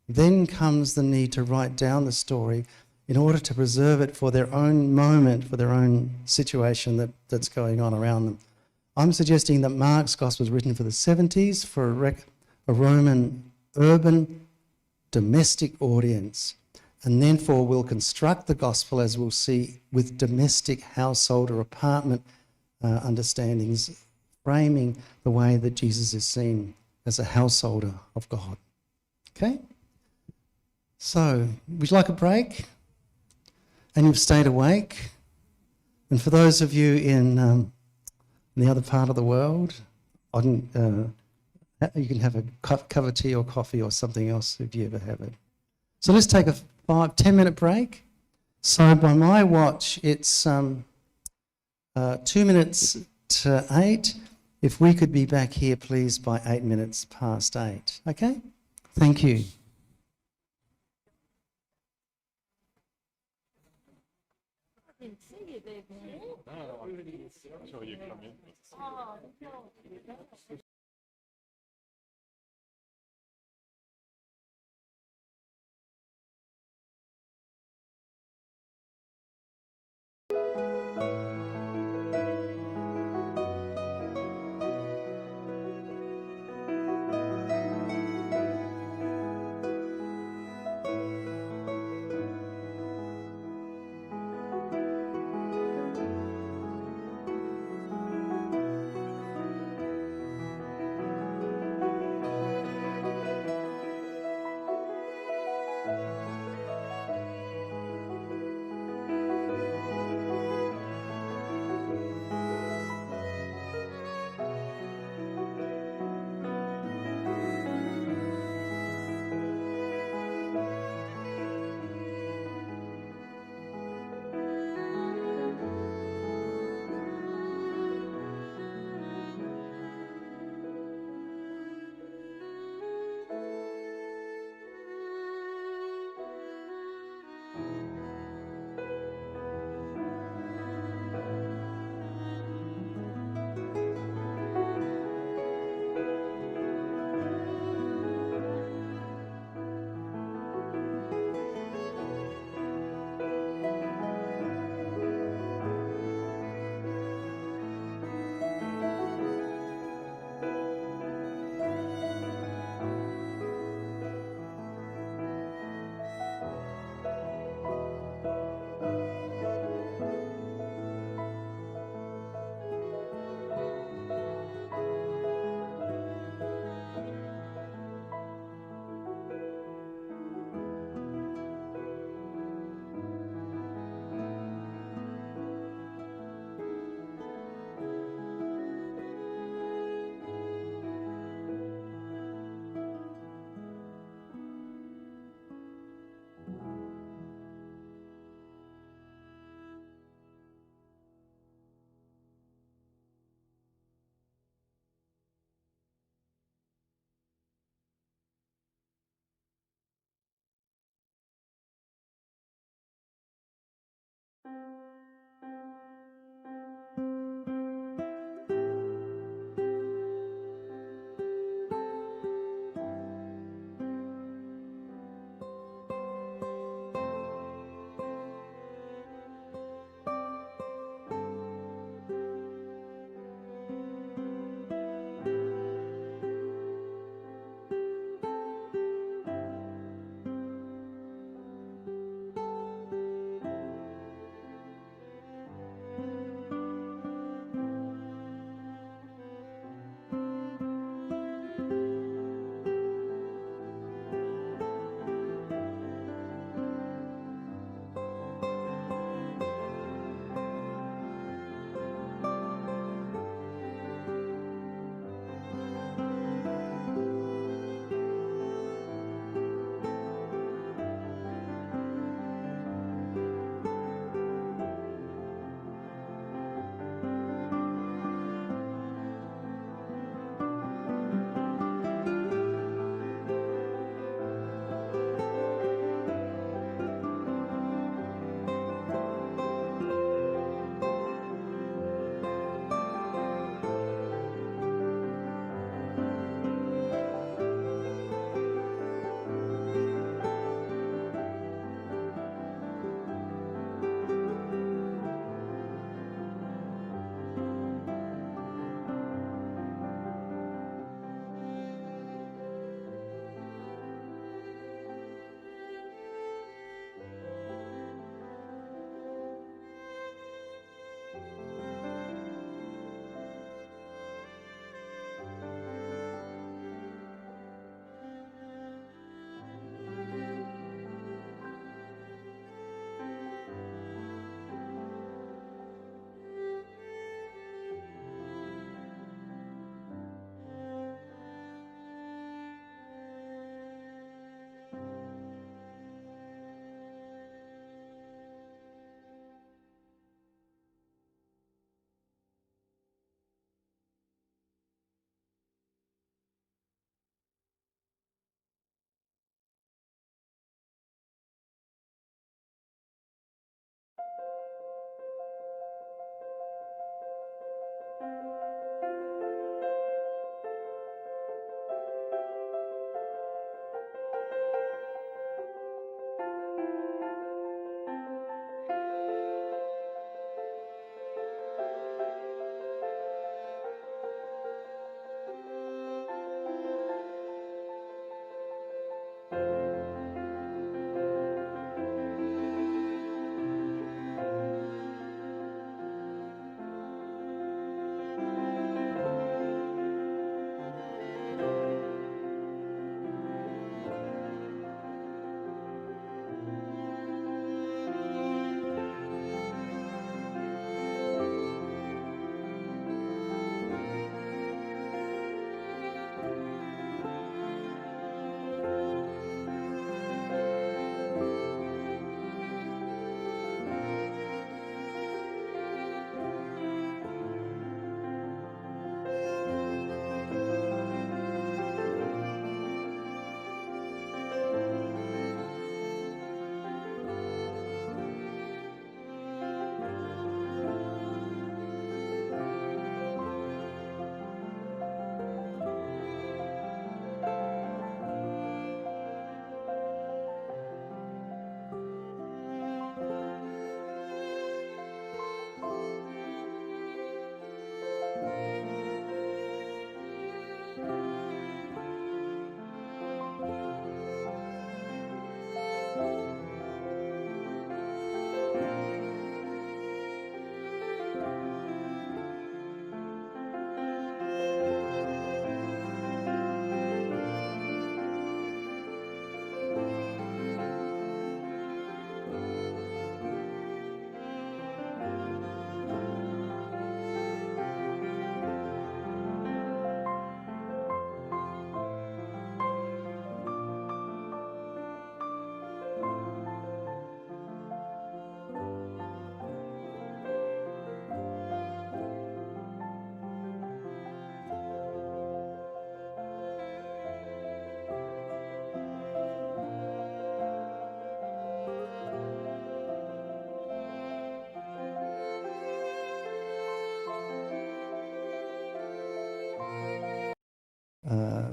then comes the need to write down the story in order to preserve it for their own moment, for their own situation that's going on around them. I'm suggesting that Mark's Gospel was written for the 70s for a Roman urban domestic audience, and therefore we'll construct the Gospel, as we'll see, with domestic household or apartment understandings, framing the way that Jesus is seen as a householder of God. Okay? So, would you like a break? And you've stayed awake? And for those of you in the other part of the world, you can have a cup of tea or coffee or something else if you ever have it. So let's take a 5-10 minute break. So by my watch, it's 2 minutes to 8. If we could be back here, please, by 8 minutes past 8. Okay? Thank you.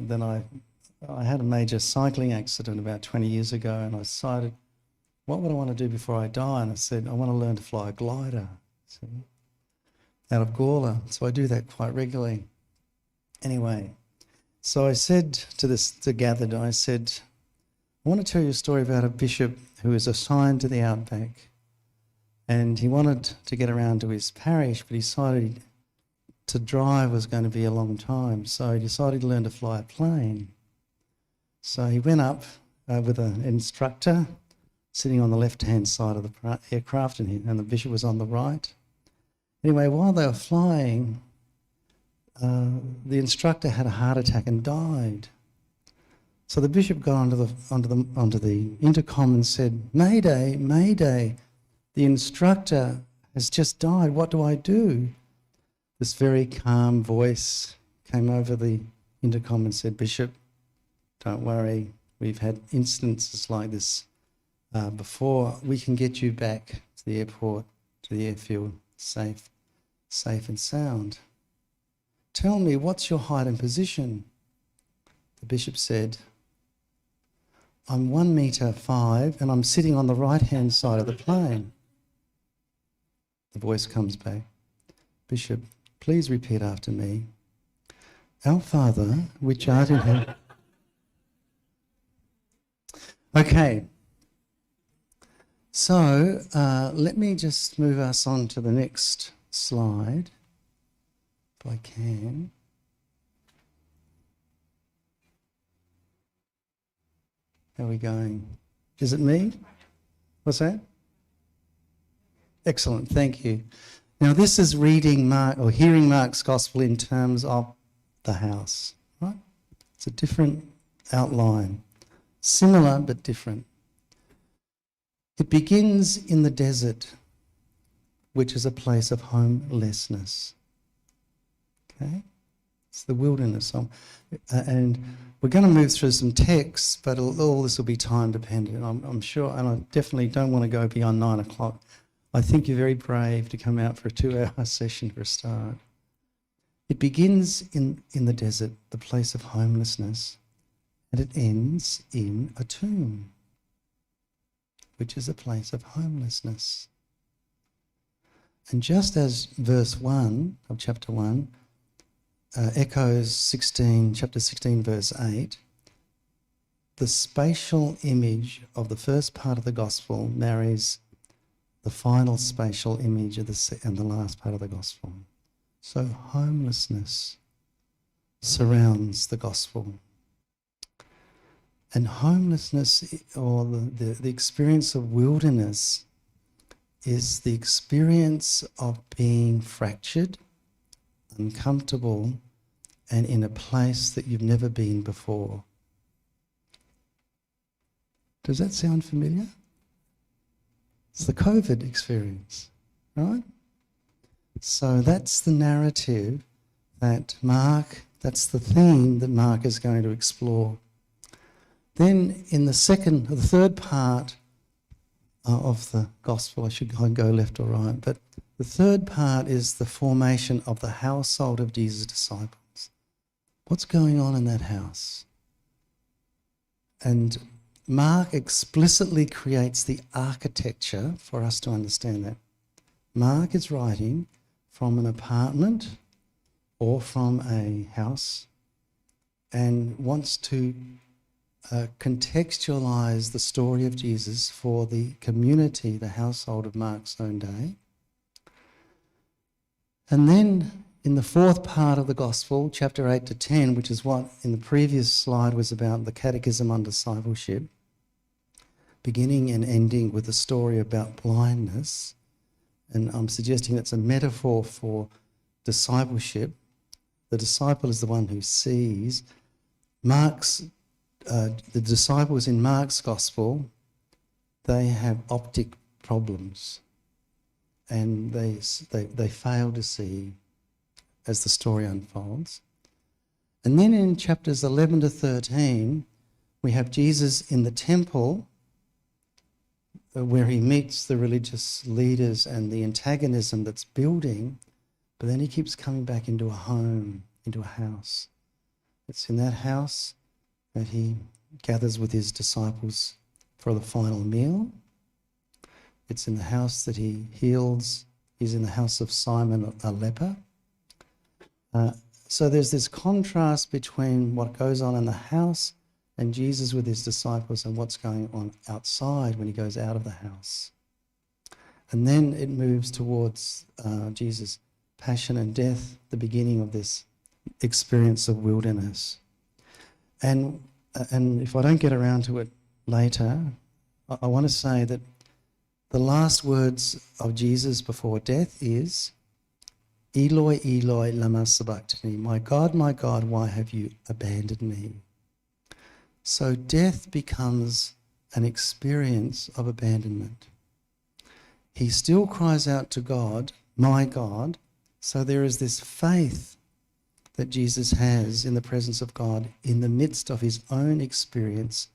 then I had a major cycling accident about 20 years ago, and I decided, what would I want to do before I die? And I said, I want to learn to fly a glider, see, out of Gawler. So I do that quite regularly. Anyway, so I said to gathered, I said, I want to tell you a story about a bishop who was assigned to the outback, and he wanted to get around to his parish, but he decided to drive was going to be a long time, so he decided to learn to fly a plane. So he went up with an instructor sitting on the left-hand side of the aircraft, and the bishop was on the right. Anyway, while they were flying, the instructor had a heart attack and died. So the bishop got onto the intercom and said, "Mayday, mayday, the instructor has just died. What do I do?" This very calm voice came over the intercom and said, "Bishop, don't worry. We've had instances like this before. We can get you back to the airport, to the airfield, safe and sound. Tell me, what's your height and position?" The bishop said, "I'm 1.5 meters and I'm sitting on the right-hand side of the plane." The voice comes back, "Bishop, please repeat after me. Our Father, which art in heaven." Okay. So let me just move us on to the next slide, if I can. How are we going? Is it me? What's that? Excellent, thank you. Now this is reading Mark or hearing Mark's gospel in terms of the house, right? It's a different outline, similar but different. It begins in the desert, which is a place of homelessness. Okay? It's the wilderness. And we're going to move through some texts, but all this will be time dependent, I'm sure, and I definitely don't want to go beyond 9 o'clock. I think you're very brave to come out for a 2-hour session for a start. It begins in the desert, the place of homelessness, and it ends in a tomb, which is a place of homelessness. And just as verse 1 of chapter 1 echoes chapter 16, verse 8, the spatial image of the first part of the gospel marries the final spatial image of and the last part of the gospel. So homelessness surrounds the gospel. And homelessness, or the experience of wilderness, is the experience of being fractured, uncomfortable, and in a place that you've never been before. Does that sound familiar? It's the COVID experience, right? So that's the narrative that that's the theme that Mark is going to explore. Then in the third part of the gospel, I should go left or right, but the third part is the formation of the household of Jesus' disciples. What's going on in that house? And Mark explicitly creates the architecture for us to understand that. Mark is writing from an apartment or from a house and wants to contextualize the story of Jesus for the community, the household of Mark's own day. And then in the fourth part of the gospel, chapter 8 to 10, which is what in the previous slide was about the catechism on discipleship, beginning and ending with a story about blindness, and I'm suggesting that's a metaphor for discipleship. The disciple is the one who sees. The disciples in Mark's gospel, they have optic problems, and they fail to see as the story unfolds. And then in chapters 11 to 13, we have Jesus in the temple, where he meets the religious leaders and the antagonism that's building, but then he keeps coming back into a home, into a house. It's in that house that he gathers with his disciples for the final meal. It's in the house that he heals. He's in the house of Simon, a leper. So there's this contrast between what goes on in the house and Jesus with his disciples and what's going on outside when he goes out of the house. And then it moves towards Jesus' passion and death, the beginning of this experience of wilderness. And if I don't get around to it later, I want to say that the last words of Jesus before death is, Eloi, Eloi, lama sabachthani, my God, why have you abandoned me? So death becomes an experience of abandonment. He still cries out to God, my God. So there is this faith that Jesus has in the presence of God in the midst of his own experience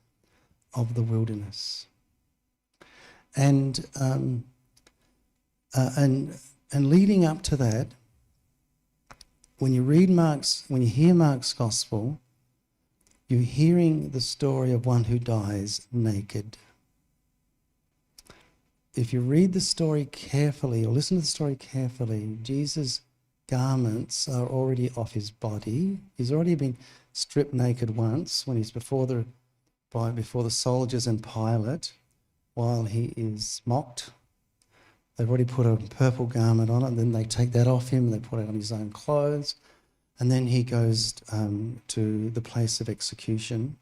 of the wilderness. And leading up to that, when you hear Mark's gospel, you're hearing the story of one who dies naked. If you read the story carefully or listen to the story carefully, Jesus' garments are already off his body. He's already been stripped naked once when he's before the soldiers and Pilate while he is mocked. They've already put a purple garment on it, then they take that off him and they put it on his own clothes. And then he goes to the place of execution.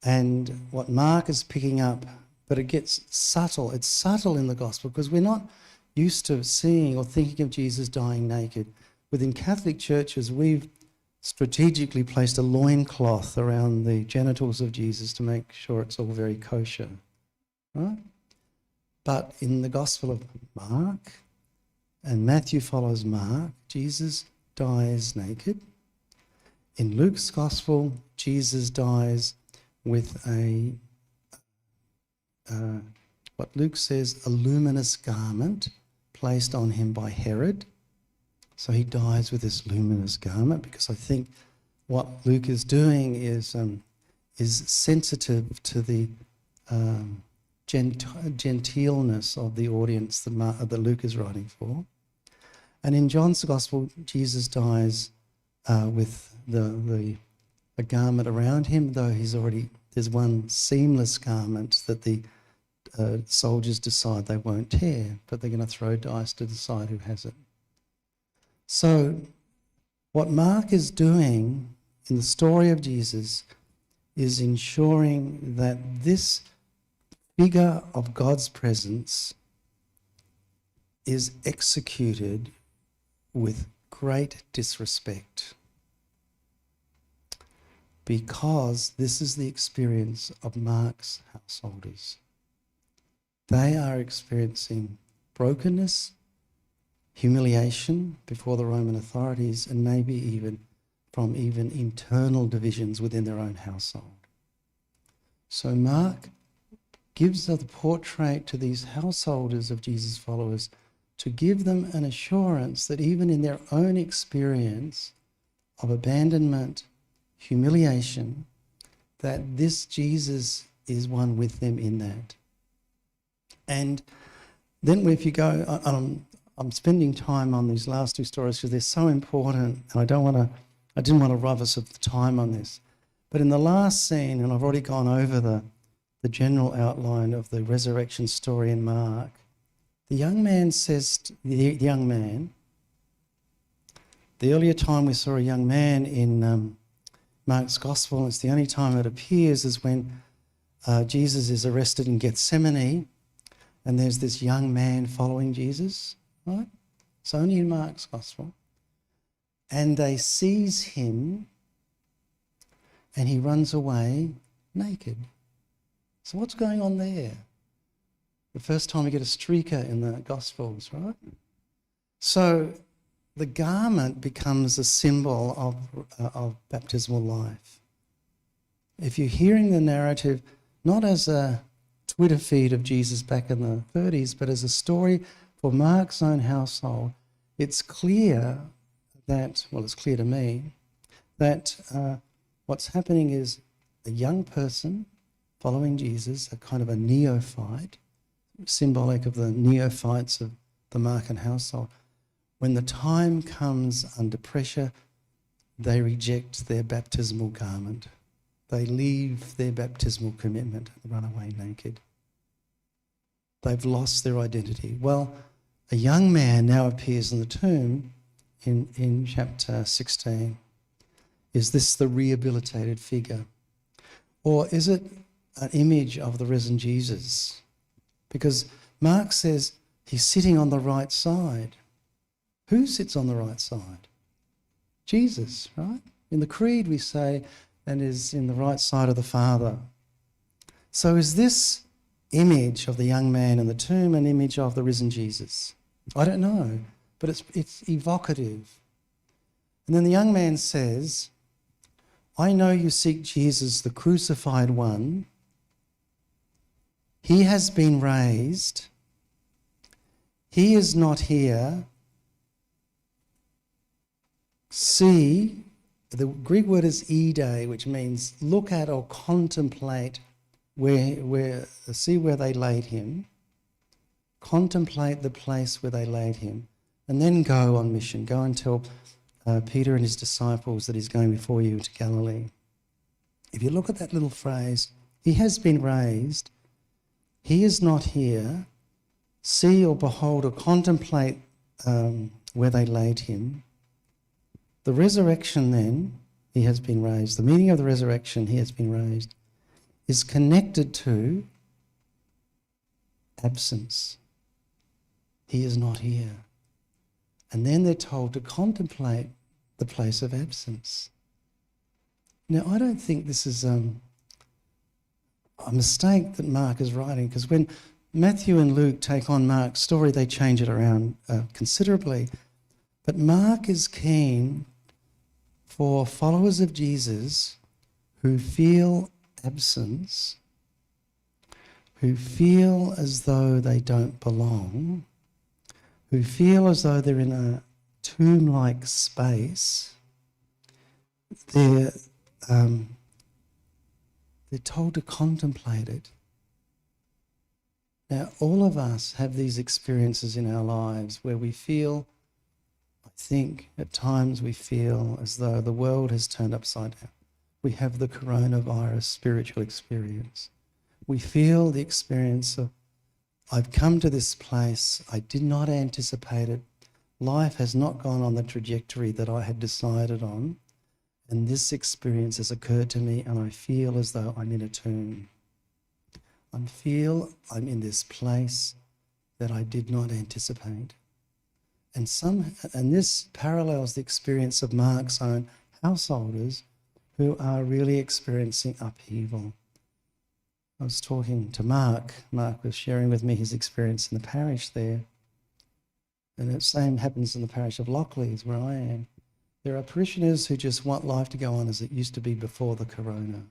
And what Mark is picking up, but it gets subtle. It's subtle in the gospel because we're not used to seeing or thinking of Jesus dying naked. Within Catholic churches, we've strategically placed a loincloth around the genitals of Jesus to make sure it's all very kosher. Right? But in the Gospel of Mark, and Matthew follows Mark, Jesus dies naked. In Luke's Gospel, Jesus dies with what Luke says, a luminous garment placed on him by Herod. So he dies with this luminous garment because I think what Luke is doing is sensitive to the genteelness of the audience that Luke is writing for. And in John's Gospel, Jesus dies with a garment around him, though there's one seamless garment that the soldiers decide they won't tear, but they're going to throw dice to decide who has it. So what Mark is doing in the story of Jesus is ensuring that this figure of God's presence is executed with great disrespect, because this is the experience of Mark's householders. They are experiencing brokenness, humiliation before the Roman authorities, and maybe even from internal divisions within their own household. So Mark gives the portrait to these householders of Jesus' followers to give them an assurance that even in their own experience of abandonment, humiliation, that this Jesus is one with them in that. And then if you go, I'm spending time on these last two stories because they're so important, and I didn't want to rob us of the time on this. But in the last scene, and I've already gone over the general outline of the resurrection story in Mark, the young man says, the earlier time we saw a young man in Mark's Gospel, it's the only time it appears, is when Jesus is arrested in Gethsemane, and there's this young man following Jesus, right? It's only in Mark's Gospel. And they seize him, and he runs away naked. So what's going on there? The first time we get a streaker in the Gospels, right? So the garment becomes a symbol of baptismal life. If you're hearing the narrative, not as a Twitter feed of Jesus back in the 30s, but as a story for Mark's own household, it's clear that, well, it's clear to me, that what's happening is a young person following Jesus, a kind of a neophyte, symbolic of the neophytes of the Markan household. When the time comes under pressure, they reject their baptismal garment. They leave their baptismal commitment and run away naked. They've lost their identity. Well, a young man now appears in the tomb in chapter 16. Is this the rehabilitated figure? Or is it an image of the risen Jesus? Because Mark says he's sitting on the right side. Who sits on the right side? Jesus, right? In the Creed we say, and is in the right side of the Father. So is this image of the young man in the tomb an image of the risen Jesus? I don't know, but it's evocative. And then the young man says, I know you seek Jesus, the crucified one. He has been raised. He is not here. See, the Greek word is ide, which means look at or contemplate see where they laid him, contemplate the place where they laid him, and then go on mission. Go and tell Peter and his disciples that he's going before you to Galilee. If you look at that little phrase, he has been raised, he is not here, see or behold or contemplate where they laid him. The resurrection then, he has been raised, the meaning of the resurrection, he has been raised, is connected to absence. He is not here. And then they're told to contemplate the place of absence. Now, I don't think this is a mistake that Mark is writing, because when Matthew and Luke take on Mark's story, they change it around considerably. But Mark is keen for followers of Jesus who feel absence, who feel as though they don't belong, who feel as though they're in a tomb-like space. They're told to contemplate it. Now, all of us have these experiences in our lives where we feel, I think at times we feel as though the world has turned upside down. We have the coronavirus spiritual experience. We feel the experience of, I've come to this place, I did not anticipate it. Life has not gone on the trajectory that I had decided on, and this experience has occurred to me, and I feel as though I'm in a tomb. I feel I'm in this place that I did not anticipate. And this parallels the experience of Mark's own householders who are really experiencing upheaval. I was talking to Mark. Mark was sharing with me his experience in the parish there. And the same happens in the parish of Lockleys, where I am. There are parishioners who just want life to go on as it used to be before the corona.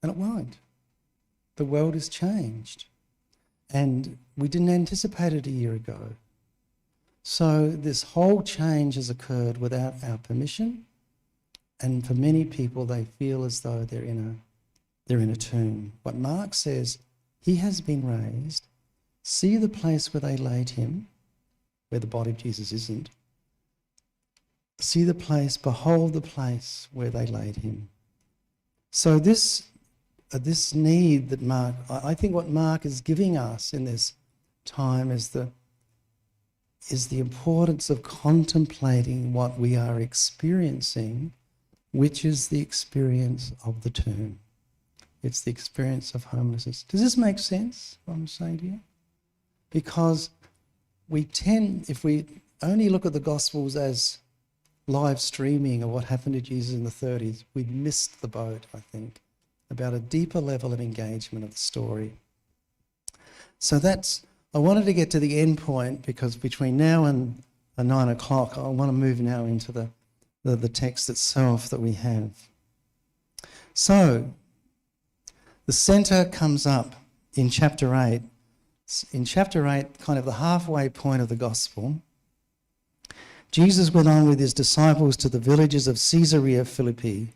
And it won't. The world has changed. And we didn't anticipate it a year ago. So this whole change has occurred without our permission. And for many people, they feel as though they're in a tomb. What Mark says, he has been raised. See the place where they laid him, where the body of Jesus isn't. See the place, behold the place where they laid him. So this need that Mark, I think what Mark is giving us in this time is the importance of contemplating what we are experiencing, which is the experience of the tomb. It's the experience of homelessness. Does this make sense, what I'm saying to you? Because if we only look at the Gospels as live streaming of what happened to Jesus in the 30s, we've missed the boat, I think, about a deeper level of engagement of the story. So I wanted to get to the end point, because between now and 9 o'clock, I want to move now into the text itself that we have. So, the centre comes up in chapter 8. In chapter 8, kind of the halfway point of the gospel, Jesus went on with his disciples to the villages of Caesarea Philippi.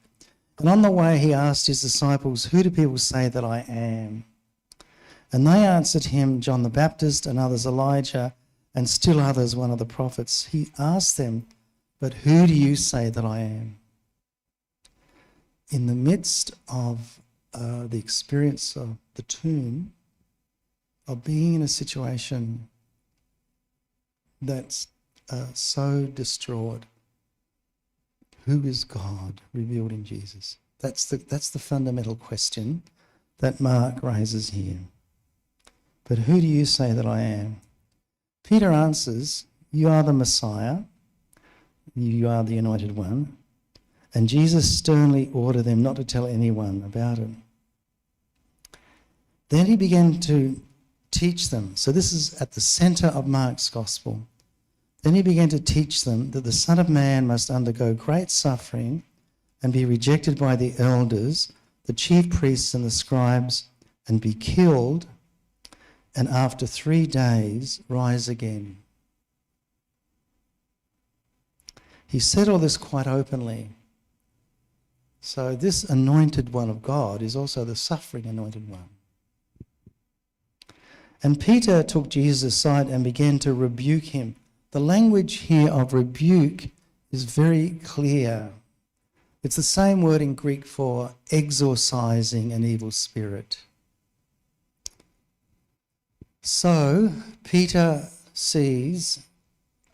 And on the way he asked his disciples, "Who do people say that I am?" And they answered him, "John the Baptist, and others Elijah, and still others one of the prophets." He asked them, "But who do you say that I am?" In the midst of the experience of the tomb, of being in a situation that's so distraught, who is God revealed in Jesus? That's the fundamental question that Mark raises here. But who do you say that I am? Peter answers, "You are the Messiah, you are the Anointed One." And Jesus sternly ordered them not to tell anyone about it. Then he began to teach them. So this is at the centre of Mark's Gospel. Then he began to teach them that the Son of Man must undergo great suffering and be rejected by the elders, the chief priests and the scribes, and be killed, and after 3 days rise again. He said all this quite openly. So this anointed one of God is also the suffering anointed one. And Peter took Jesus aside and began to rebuke him. The language here of rebuke is very clear. It's the same word in Greek for exorcising an evil spirit. So Peter sees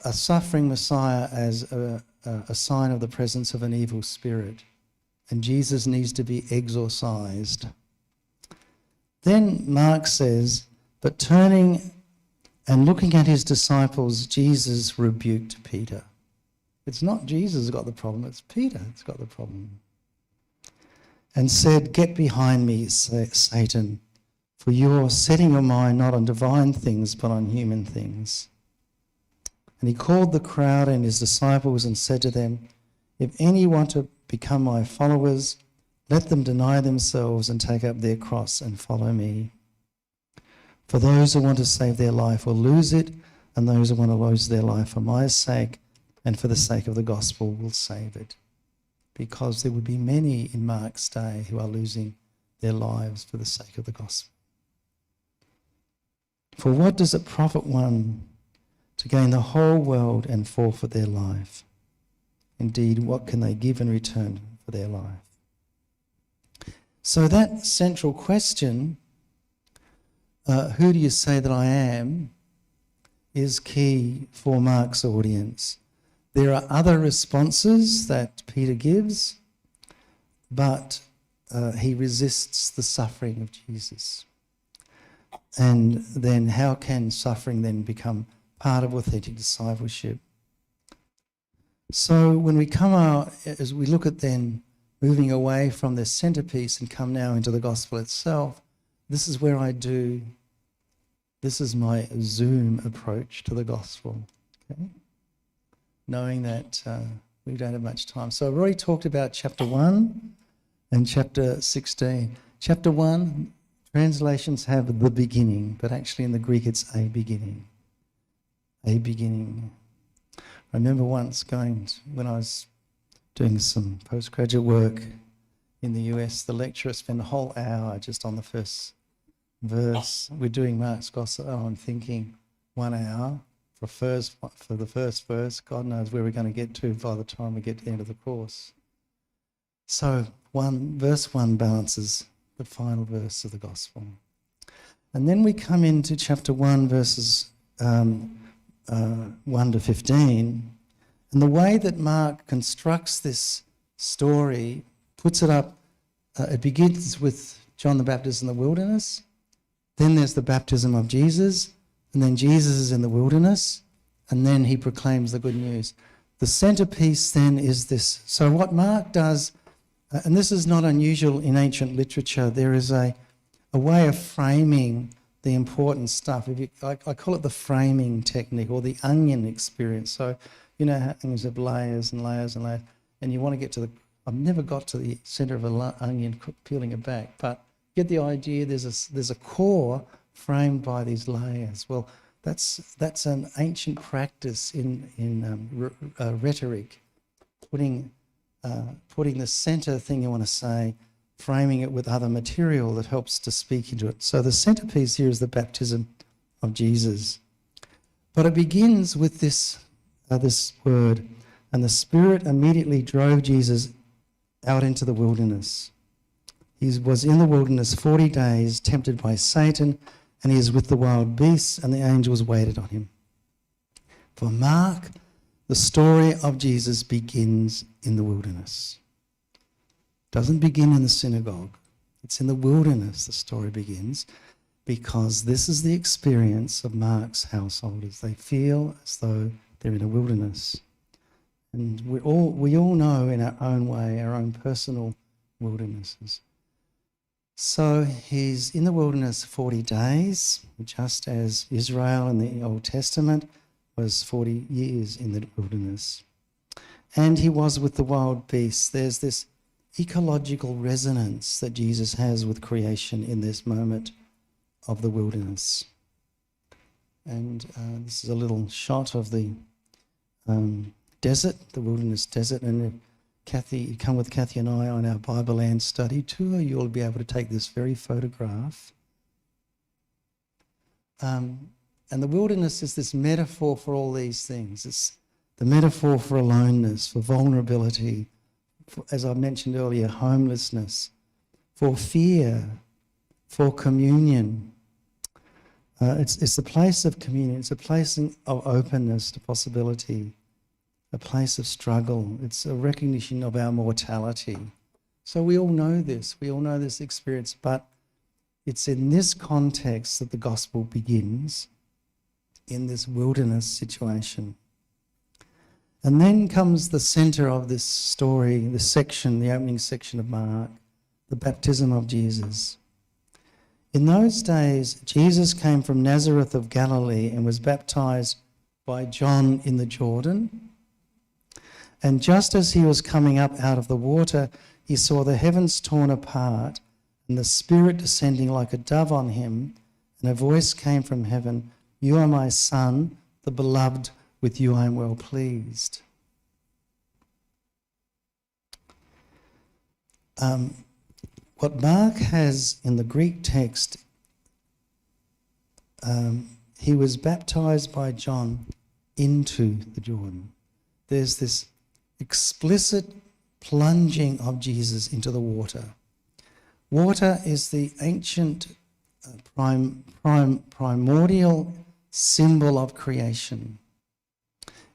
a suffering Messiah as a sign of the presence of an evil spirit, and Jesus needs to be exorcised. Then Mark says, "But turning and looking at his disciples, Jesus rebuked Peter." It's not Jesus who's got the problem, it's Peter who's got the problem. And said, "Get behind me, Satan, for you're setting your mind not on divine things but on human things." And he called the crowd and his disciples and said to them, "If any want to become my followers, let them deny themselves and take up their cross and follow me. For those who want to save their life will lose it, and those who want to lose their life for my sake and for the sake of the gospel will save it." Because there would be many in Mark's day who are losing their lives for the sake of the gospel. For what does it profit one to gain the whole world and forfeit their life? Indeed, what can they give in return for their life? So that central question, who do you say that I am, is key for Mark's audience. There are other responses that Peter gives, but he resists the suffering of Jesus. And then how can suffering then become part of authentic discipleship? So when we come out, as we look at then moving away from the centerpiece and come now into the gospel itself, this is where this is my Zoom approach to the gospel, okay? Knowing that we don't have much time. So I've already talked about chapter 1 and chapter 16. Chapter 1, translations have the beginning, but actually in the Greek it's a beginning. A beginning. I remember once when I was doing some postgraduate work in the US, the lecturer spent a whole hour just on the first verse. We're doing Mark's Gospel. I'm thinking 1 hour for the first verse. God knows where we're going to get to by the time we get to the end of the course. So verse 1 balances the final verse of the Gospel. And then we come into chapter 1, verses 1 to 15. And the way that Mark constructs this story, puts it up, it begins with John the Baptist in the wilderness. Then there's the baptism of Jesus, and then Jesus is in the wilderness, and then he proclaims the good news. The centerpiece then is this. So what Mark does, and this is not unusual in ancient literature, there is a way of framing the important stuff. I call it the framing technique or the onion experience. So you know how things have layers and layers and layers, and you want to get to I've never got to the centre of an onion peeling it back, but get the idea, there's a core framed by these layers. Well, That's an ancient practice in rhetoric, putting the centre thing you want to say, framing it with other material that helps to speak into it. So the centrepiece here is the baptism of Jesus. But it begins with this word, and the Spirit immediately drove Jesus out into the wilderness. He was in the wilderness 40 days, tempted by Satan, and he is with the wild beasts, and the angels waited on him. For Mark, the story of Jesus begins in the wilderness. It doesn't begin in the synagogue. It's in the wilderness the story begins, because this is the experience of Mark's householders. They feel as though they're in a wilderness. And we all know in our own way, our own personal wildernesses. So he's in the wilderness 40 days, just as Israel in the Old Testament was 40 years in the wilderness. And he was with the wild beasts. There's this ecological resonance that Jesus has with creation in this moment of the wilderness. And this is a little shot of the desert, the wilderness desert. And if Kathy, you come with Kathy and I on our Bible Land study tour, you'll be able to take this very photograph. And the wilderness is this metaphor for all these things. It's the metaphor for aloneness, for vulnerability, for, as I mentioned earlier, homelessness, for fear, for communion. It's a place of communion. It's a place of openness to possibility, a place of struggle. It's a recognition of our mortality. So we all know this. We all know this experience, but it's in this context that the gospel begins, in this wilderness situation. And then comes the centre of this story, the section, the opening section of Mark, the baptism of Jesus. In those days, Jesus came from Nazareth of Galilee and was baptized by John in the Jordan. And just as he was coming up out of the water, he saw the heavens torn apart and the Spirit descending like a dove on him, and a voice came from heaven, "You are my Son, the beloved, with you I am well pleased." What Mark has in the Greek text, he was baptized by John into the Jordan. There's this explicit plunging of Jesus into the water. Water is the ancient primordial symbol of creation.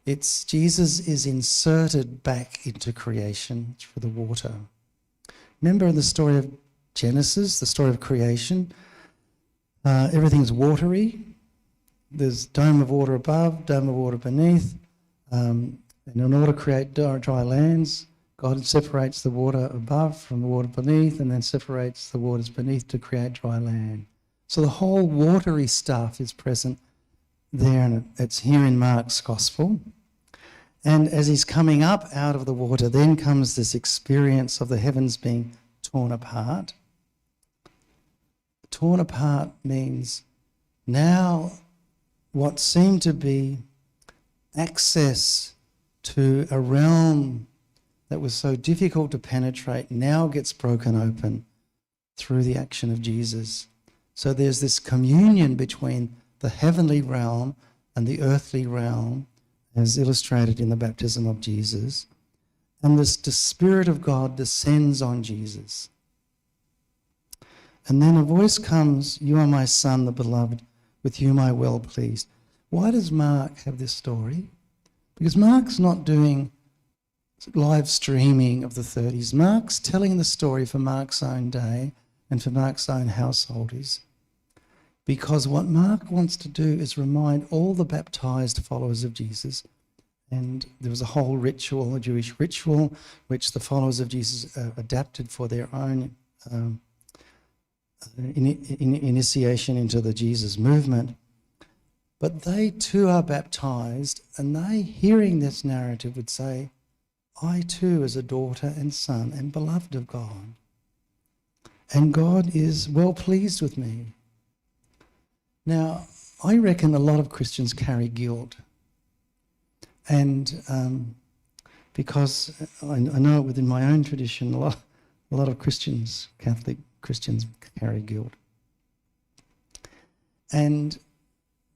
Jesus is inserted back into creation through the water. Remember in the story of Genesis, the story of creation, everything's watery. There's dome of water above, dome of water beneath. And in order to create dry lands, God separates the water above from the water beneath and then separates the waters beneath to create dry land. So the whole watery stuff is present there, and it's here in Mark's Gospel. And as he's coming up out of the water, then comes this experience of the heavens being torn apart. Torn apart means now what seemed to be access to a realm that was so difficult to penetrate now gets broken open through the action of Jesus. So there's this communion between the heavenly realm and the earthly realm, as illustrated in the baptism of Jesus. And the Spirit of God descends on Jesus. And then a voice comes, "You are my Son, the beloved, with whom I am well pleased." Why does Mark have this story? Because Mark's not doing live streaming of the 30s. Mark's telling the story for Mark's own day and for Mark's own householders. Because what Mark wants to do is remind all the baptized followers of Jesus, and there was a whole ritual, a Jewish ritual, which the followers of Jesus adapted for their own initiation into the Jesus movement. But they too are baptized, and they, hearing this narrative, would say, "I too, as a daughter and son, am beloved of God, and God is well pleased with me." Now, I reckon a lot of Christians carry guilt. And because I know it within my own tradition, a lot of Christians, Catholic Christians, carry guilt. And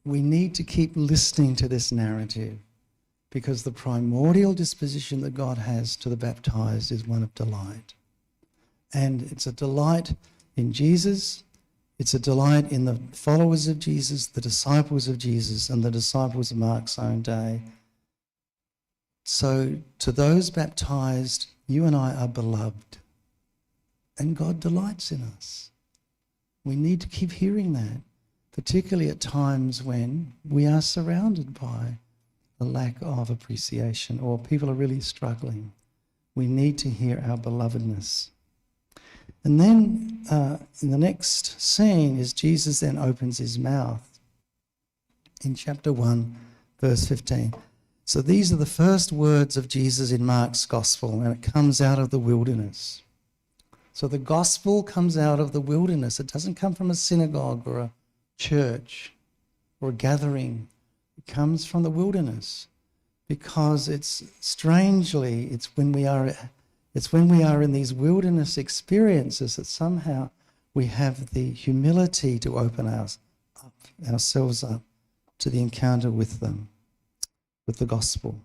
we need to keep listening to this narrative, because the primordial disposition that God has to the baptized is one of delight. And it's a delight in Jesus, it's a delight in the followers of Jesus, the disciples of Jesus, and the disciples of Mark's own day. So to those baptized, you and I are beloved, and God delights in us. We need to keep hearing that, particularly at times when we are surrounded by a lack of appreciation or people are really struggling. We need to hear our belovedness. And then in the next scene is Jesus then opens his mouth in chapter 1, verse 15. So these are the first words of Jesus in Mark's gospel, and it comes out of the wilderness. So the gospel comes out of the wilderness. It doesn't come from a synagogue or a church or a gathering. It comes from the wilderness, because it's when we are in these wilderness experiences that somehow we have the humility to open ourselves up to the encounter with them, with the gospel.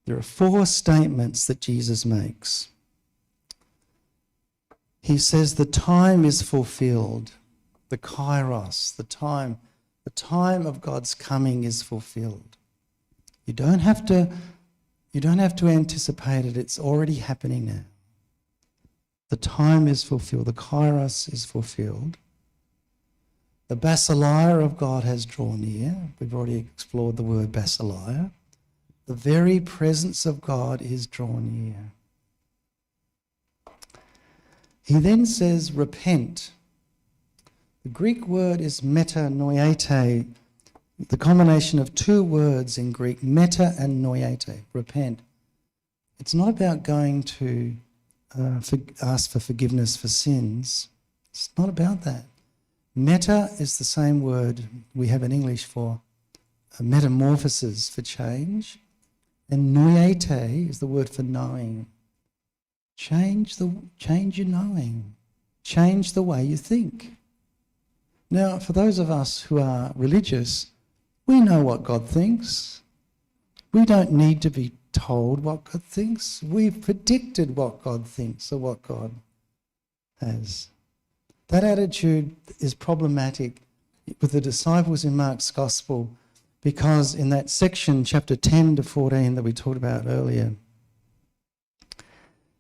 There are 4 statements that Jesus makes. He says the time is fulfilled, the kairos, the time of God's coming is fulfilled. You don't have to anticipate it, it's already happening now. The time is fulfilled, the kairos is fulfilled. The basileia of God has drawn near. We've already explored the word basileia. The very presence of God is drawn near. He then says, repent. The Greek word is metanoiete, the combination of 2 words in Greek, meta and noiete, repent. It's not about going to ask for forgiveness for sins. It's not about that. Meta is the same word we have in English for metamorphosis, for change, and noiete is the word for knowing. Change your knowing. Change the way you think. Now, for those of us who are religious, we know what God thinks. We don't need to be told what God thinks. We've predicted what God thinks or what God has. That attitude is problematic with the disciples in Mark's Gospel, because in that section, chapter 10 to 14 that we talked about earlier,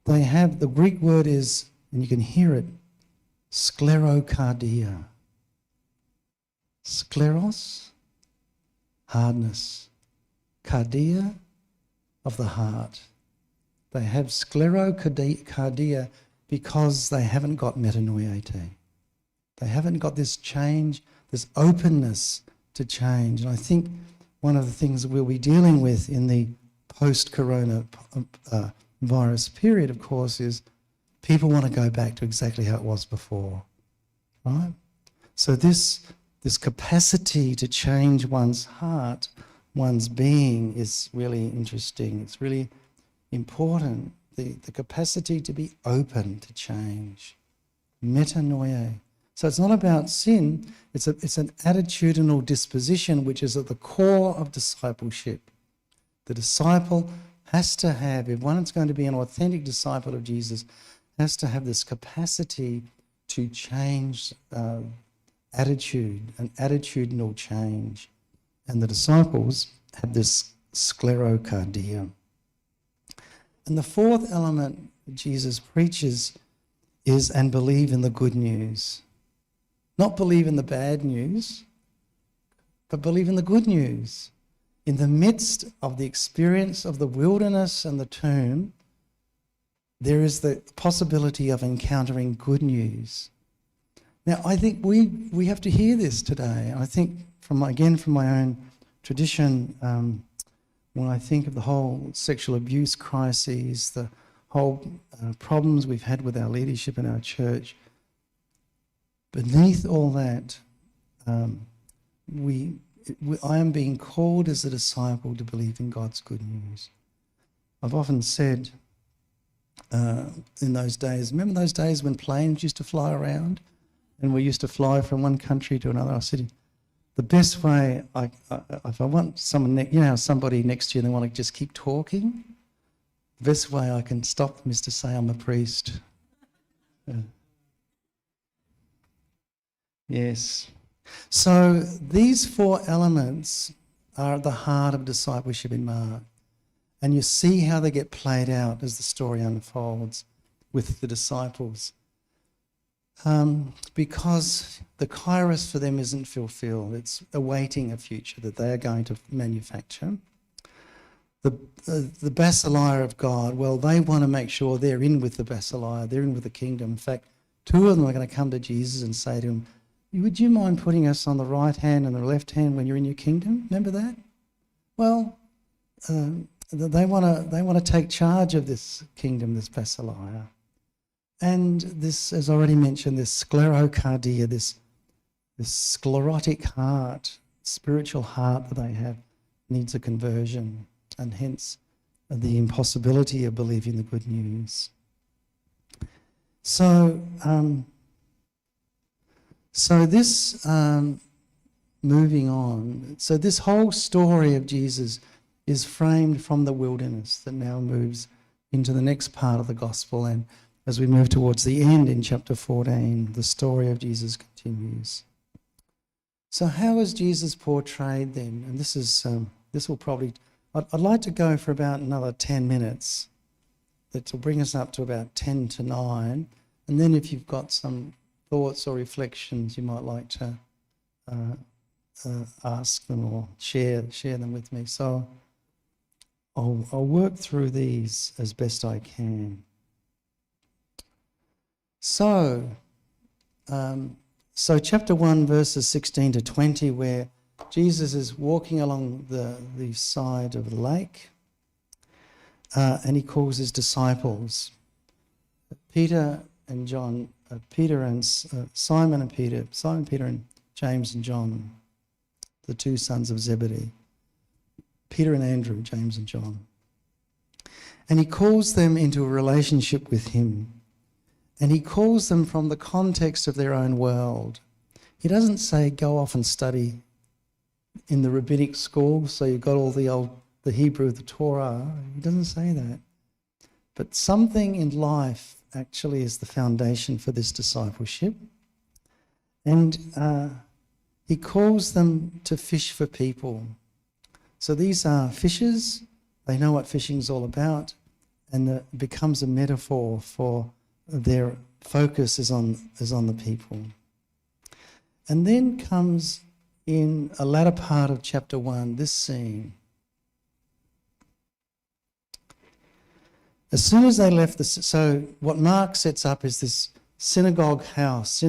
they have, the Greek word is, and you can hear it, sclerocardia. Scleros, hardness. Cardia, of the heart. They have sclerocardia because they haven't got metanoiete. They haven't got this change, this openness to change. And I think one of the things we'll be dealing with in the post-corona virus period, of course, is people want to go back to exactly how it was before, right? So this capacity to change one's heart, one's being, is really interesting. It's really important. The capacity to be open to change. Metanoia. So it's not about sin, it's an attitudinal disposition which is at the core of discipleship. The disciple has to have, if one is going to be an authentic disciple of Jesus, has to have this capacity to change attitude, an attitudinal change. And the disciples have this sclerocardia. And the 4th element that Jesus preaches is, and believe in the good news. Not believe in the bad news, but believe in the good news. In the midst of the experience of the wilderness and the tomb, there is the possibility of encountering good news. Now, I think we have to hear this today. I think, from my own tradition, when I think of the whole sexual abuse crises, the whole problems we've had with our leadership in our church, beneath all that, I am being called as a disciple to believe in God's good news. I've often said in those days, remember those days when planes used to fly around and we used to fly from one country to another? I said, the best way, if I want someone, somebody next to you and they want to just keep talking, the best way I can stop them is to say I'm a priest. Yes. So these four elements are at the heart of discipleship in Mark. And you see how they get played out as the story unfolds with the disciples. Because the kairos for them isn't fulfilled. It's awaiting a future that they are going to manufacture. The basileia of God, well, they want to make sure they're in with the basileia, they're in with the kingdom. In fact, two of them are going to come to Jesus and say to him, would you mind putting us on the right hand and the left hand when you're in your kingdom? Remember that? Well, they want to take charge of this kingdom, this basileia. And this, as already mentioned, this sclerocardia, this sclerotic heart, spiritual heart that they have, needs a conversion, and hence the impossibility of believing the good news. So this, moving on, so this whole story of Jesus is framed from the wilderness that now moves into the next part of the gospel, and as we move towards the end in chapter 14, the story of Jesus continues. So how is Jesus portrayed then? And this will probably, I'd like to go for about another 10 minutes. That will bring us up to about 10 to 9. And then if you've got some thoughts or reflections you might like to ask them or share them with me. So I'll work through these as best I can. So chapter 1, verses 16 to 20, where Jesus is walking along the side of the lake, and he calls his disciples, Peter and John, Simon, Peter and James and John, the two sons of Zebedee, Peter and Andrew, James and John. And he calls them into a relationship with him. And he calls them from the context of their own world. He doesn't say, go off and study in the rabbinic school, so you've got all the Hebrew, the Torah. He doesn't say that. But something in life actually is the foundation for this discipleship. And he calls them to fish for people. So these are fishers. They know what fishing's all about, and it becomes a metaphor for their focus is on the people. And then comes in a latter part of chapter 1, this scene. As soon as they left so what Mark sets up is this synagogue house,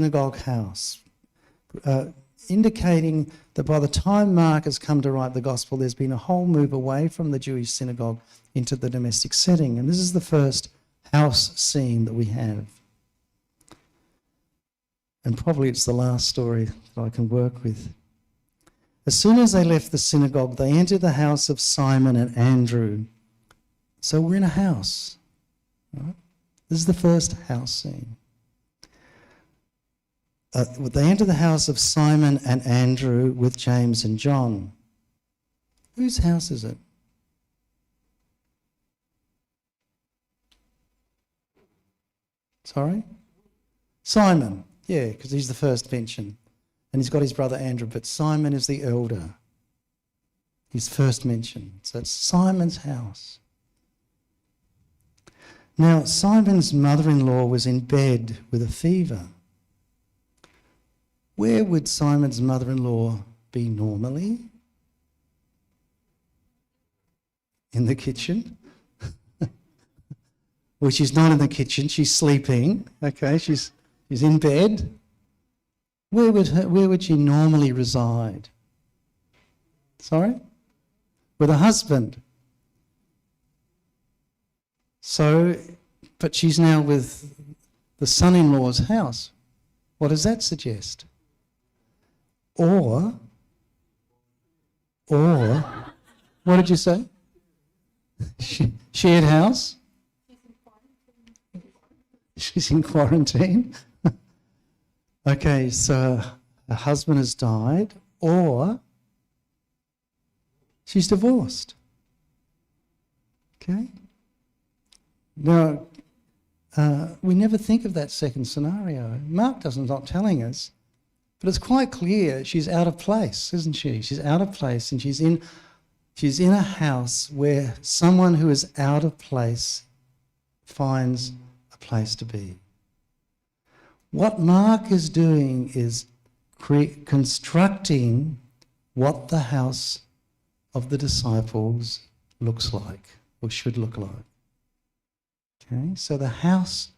indicating that by the time Mark has come to write the gospel, there's been a whole move away from the Jewish synagogue into the domestic setting. And this is the first house scene that we have. And probably it's the last story that I can work with. As soon as they left the synagogue, they entered the house of Simon and Andrew. So we're in a house. Right? This is the first house scene. They enter the house of Simon and Andrew with James and John. Whose house is it? Sorry? Simon. Yeah, because he's the first mention. And he's got his brother Andrew, but Simon is the elder. He's first mentioned. So it's Simon's house. Now, Simon's mother-in-law was in bed with a fever. Where would Simon's mother-in-law be normally? In the kitchen. Well, she's not in the kitchen, she's sleeping. Okay, she's in bed. Where would she normally reside? Sorry? With a husband. So, but she's now with the son-in-law's house. What does that suggest? Or Or, what did you say? Shared house? She's in quarantine. Okay, so her husband has died, or she's divorced. Okay? Now, we never think of that second scenario. Mark not telling us, but it's quite clear she's out of place, isn't she? She's out of place, and she's in a house where someone who is out of place finds a place to be. What Mark is doing is constructing what the house of the disciples looks like, or should look like. Okay, so the house,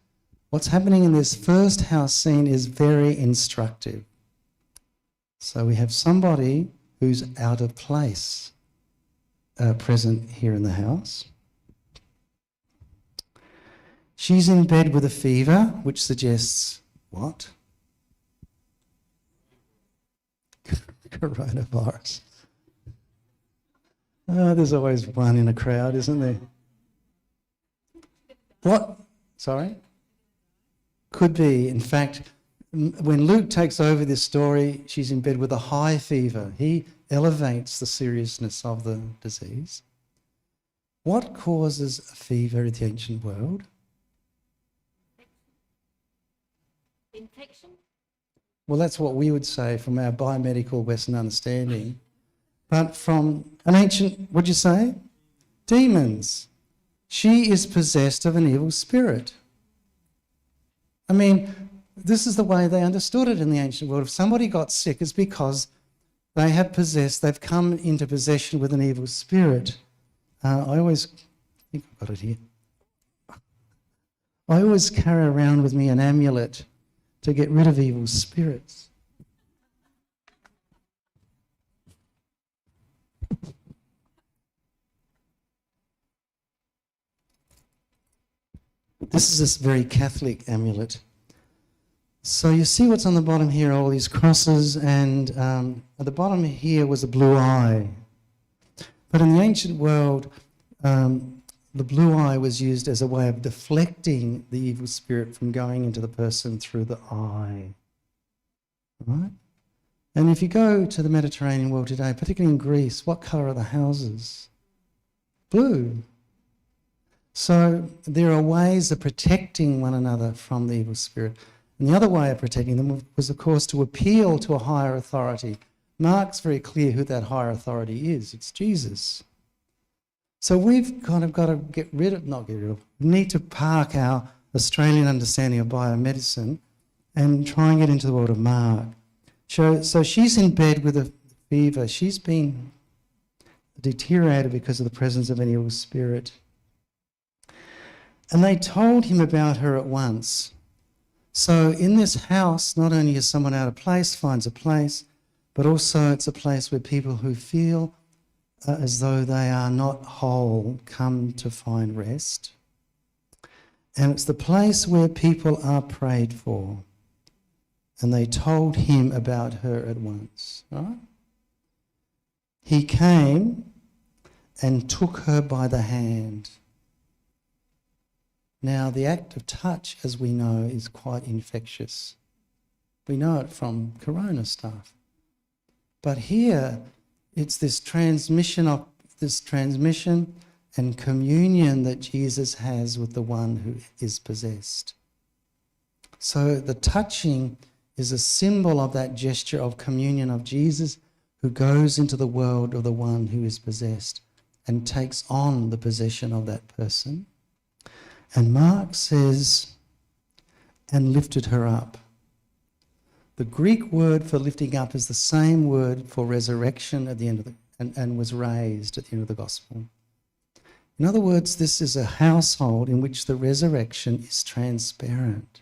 what's happening in this first house scene is very instructive. So we have somebody who's out of place present here in the house. She's in bed with a fever, which suggests what? Coronavirus. Oh, there's always one in a crowd, isn't there? What? Sorry? Could be. In fact, when Luke takes over this story, she's in bed with a high fever. He elevates the seriousness of the disease. What causes a fever in the ancient world? Infection? Well, that's what we would say from our biomedical Western understanding. But from an ancient, what'd you say? Demons. She is possessed of an evil spirit. I mean, this is the way they understood it in the ancient world. If somebody got sick, it's because they've come into possession with an evil spirit. I think I've got it here. I always carry around with me an amulet to get rid of evil spirits. This is a very Catholic amulet. So you see what's on the bottom here, all these crosses, and at the bottom here was a blue eye. But in the ancient world, the blue eye was used as a way of deflecting the evil spirit from going into the person through the eye. Right? And if you go to the Mediterranean world today, particularly in Greece, what colour are the houses? Blue. So there are ways of protecting one another from the evil spirit. And the other way of protecting them was, of course, to appeal to a higher authority. Mark's very clear who that higher authority is. It's Jesus. So we've kind of got to we need to park our Australian understanding of biomedicine and try and get into the world of Mark. So she's in bed with a fever. She's been deteriorated because of the presence of an evil spirit. And they told him about her at once. So in this house, not only is someone out of place, finds a place, but also it's a place where people who feel as though they are not whole come to find rest. And it's the place where people are prayed for. And they told him about her at once. Right? He came and took her by the hand. Now, the act of touch, as we know, is quite infectious. We know it from corona stuff. But here, it's this transmission and communion that Jesus has with the one who is possessed. So the touching is a symbol of that gesture of communion of Jesus who goes into the world of the one who is possessed and takes on the possession of that person. And Mark says, and lifted her up. The Greek word for lifting up is the same word for resurrection at the end of and was raised at the end of the gospel. In other words, this is a household in which the resurrection is transparent.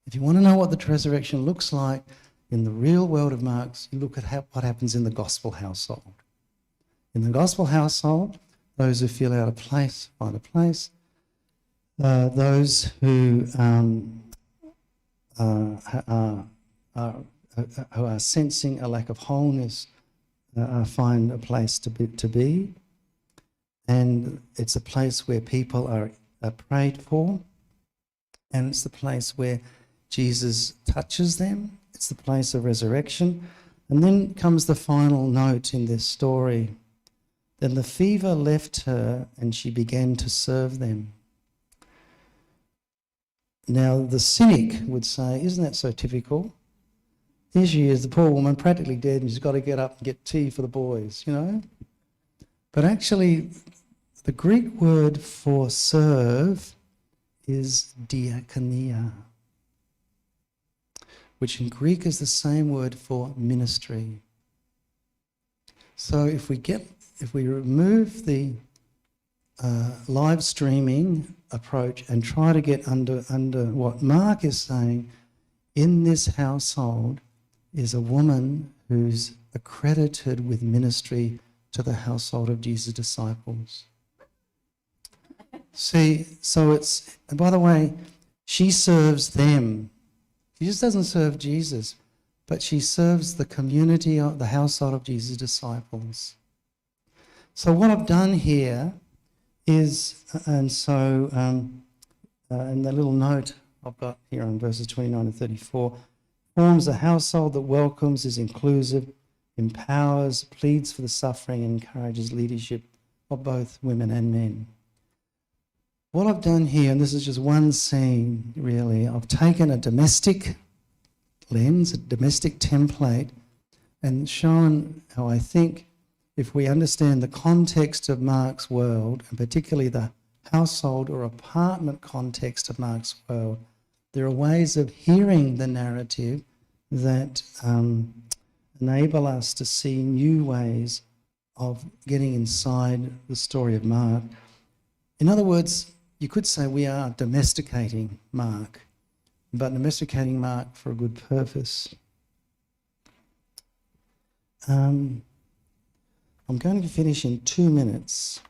If you want to know what the resurrection looks like in the real world of Mark's, you look at what happens in the gospel household. In the gospel household, those who feel out of place find a place. Those who are sensing a lack of wholeness find a place to be, and it's a place where people are prayed for, and it's the place where Jesus touches them. It's the place of resurrection. And then comes the final note in this story. Then the fever left her and she began to serve them. Now the cynic would say, isn't that so typical? Here she is, the poor woman, practically dead, and she's got to get up and get tea for the boys, you know. But actually, the Greek word for serve is diakonia, which in Greek is the same word for ministry. So if we remove the live streaming approach and try to get under what Mark is saying, in this household is a woman who's accredited with ministry to the household of Jesus' disciples. See, so it's, and by the way, she serves them. She just doesn't serve Jesus, but she serves the community, of the household of Jesus' disciples. So what I've done here is, and so in the little note I've got here on verses 29 and 34, forms a household that welcomes, is inclusive, empowers, pleads for the suffering, and encourages leadership of both women and men. What I've done here, and this is just one scene really, I've taken a domestic lens, a domestic template, and shown how I think if we understand the context of Mark's world, and particularly the household or apartment context of Mark's world, there are ways of hearing the narrative that enable us to see new ways of getting inside the story of Mark. In other words, you could say we are domesticating Mark, but domesticating Mark for a good purpose. I'm going to finish in 2 minutes.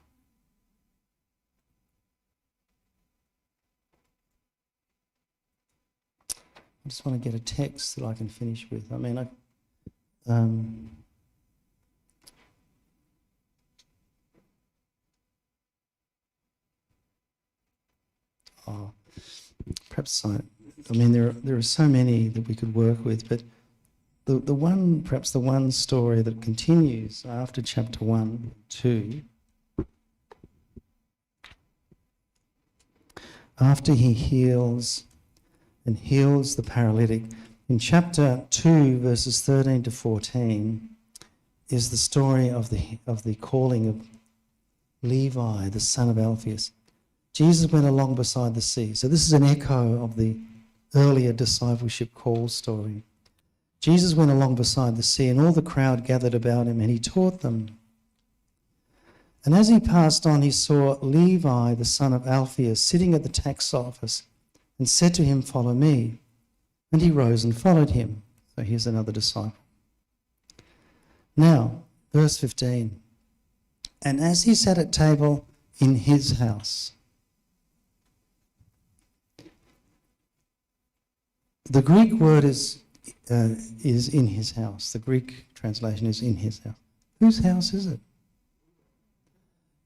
I just want to get a text that I can finish with. I mean, there are so many that we could work with, but the one story that continues after chapter 1, 2, after he heals the paralytic, in chapter 2, verses 13 to 14, is the story of the calling of Levi, the son of Alphaeus. Jesus went along beside the sea. So this is an echo of the earlier discipleship call story. Jesus went along beside the sea, and all the crowd gathered about him, and he taught them. And as he passed on, he saw Levi, the son of Alphaeus, sitting at the tax office, and said to him, "Follow me." And he rose and followed him. So here's another disciple. Now, verse 15. And as he sat at table in his house. The Greek word is in his house. The Greek translation is in his house. Whose house is it?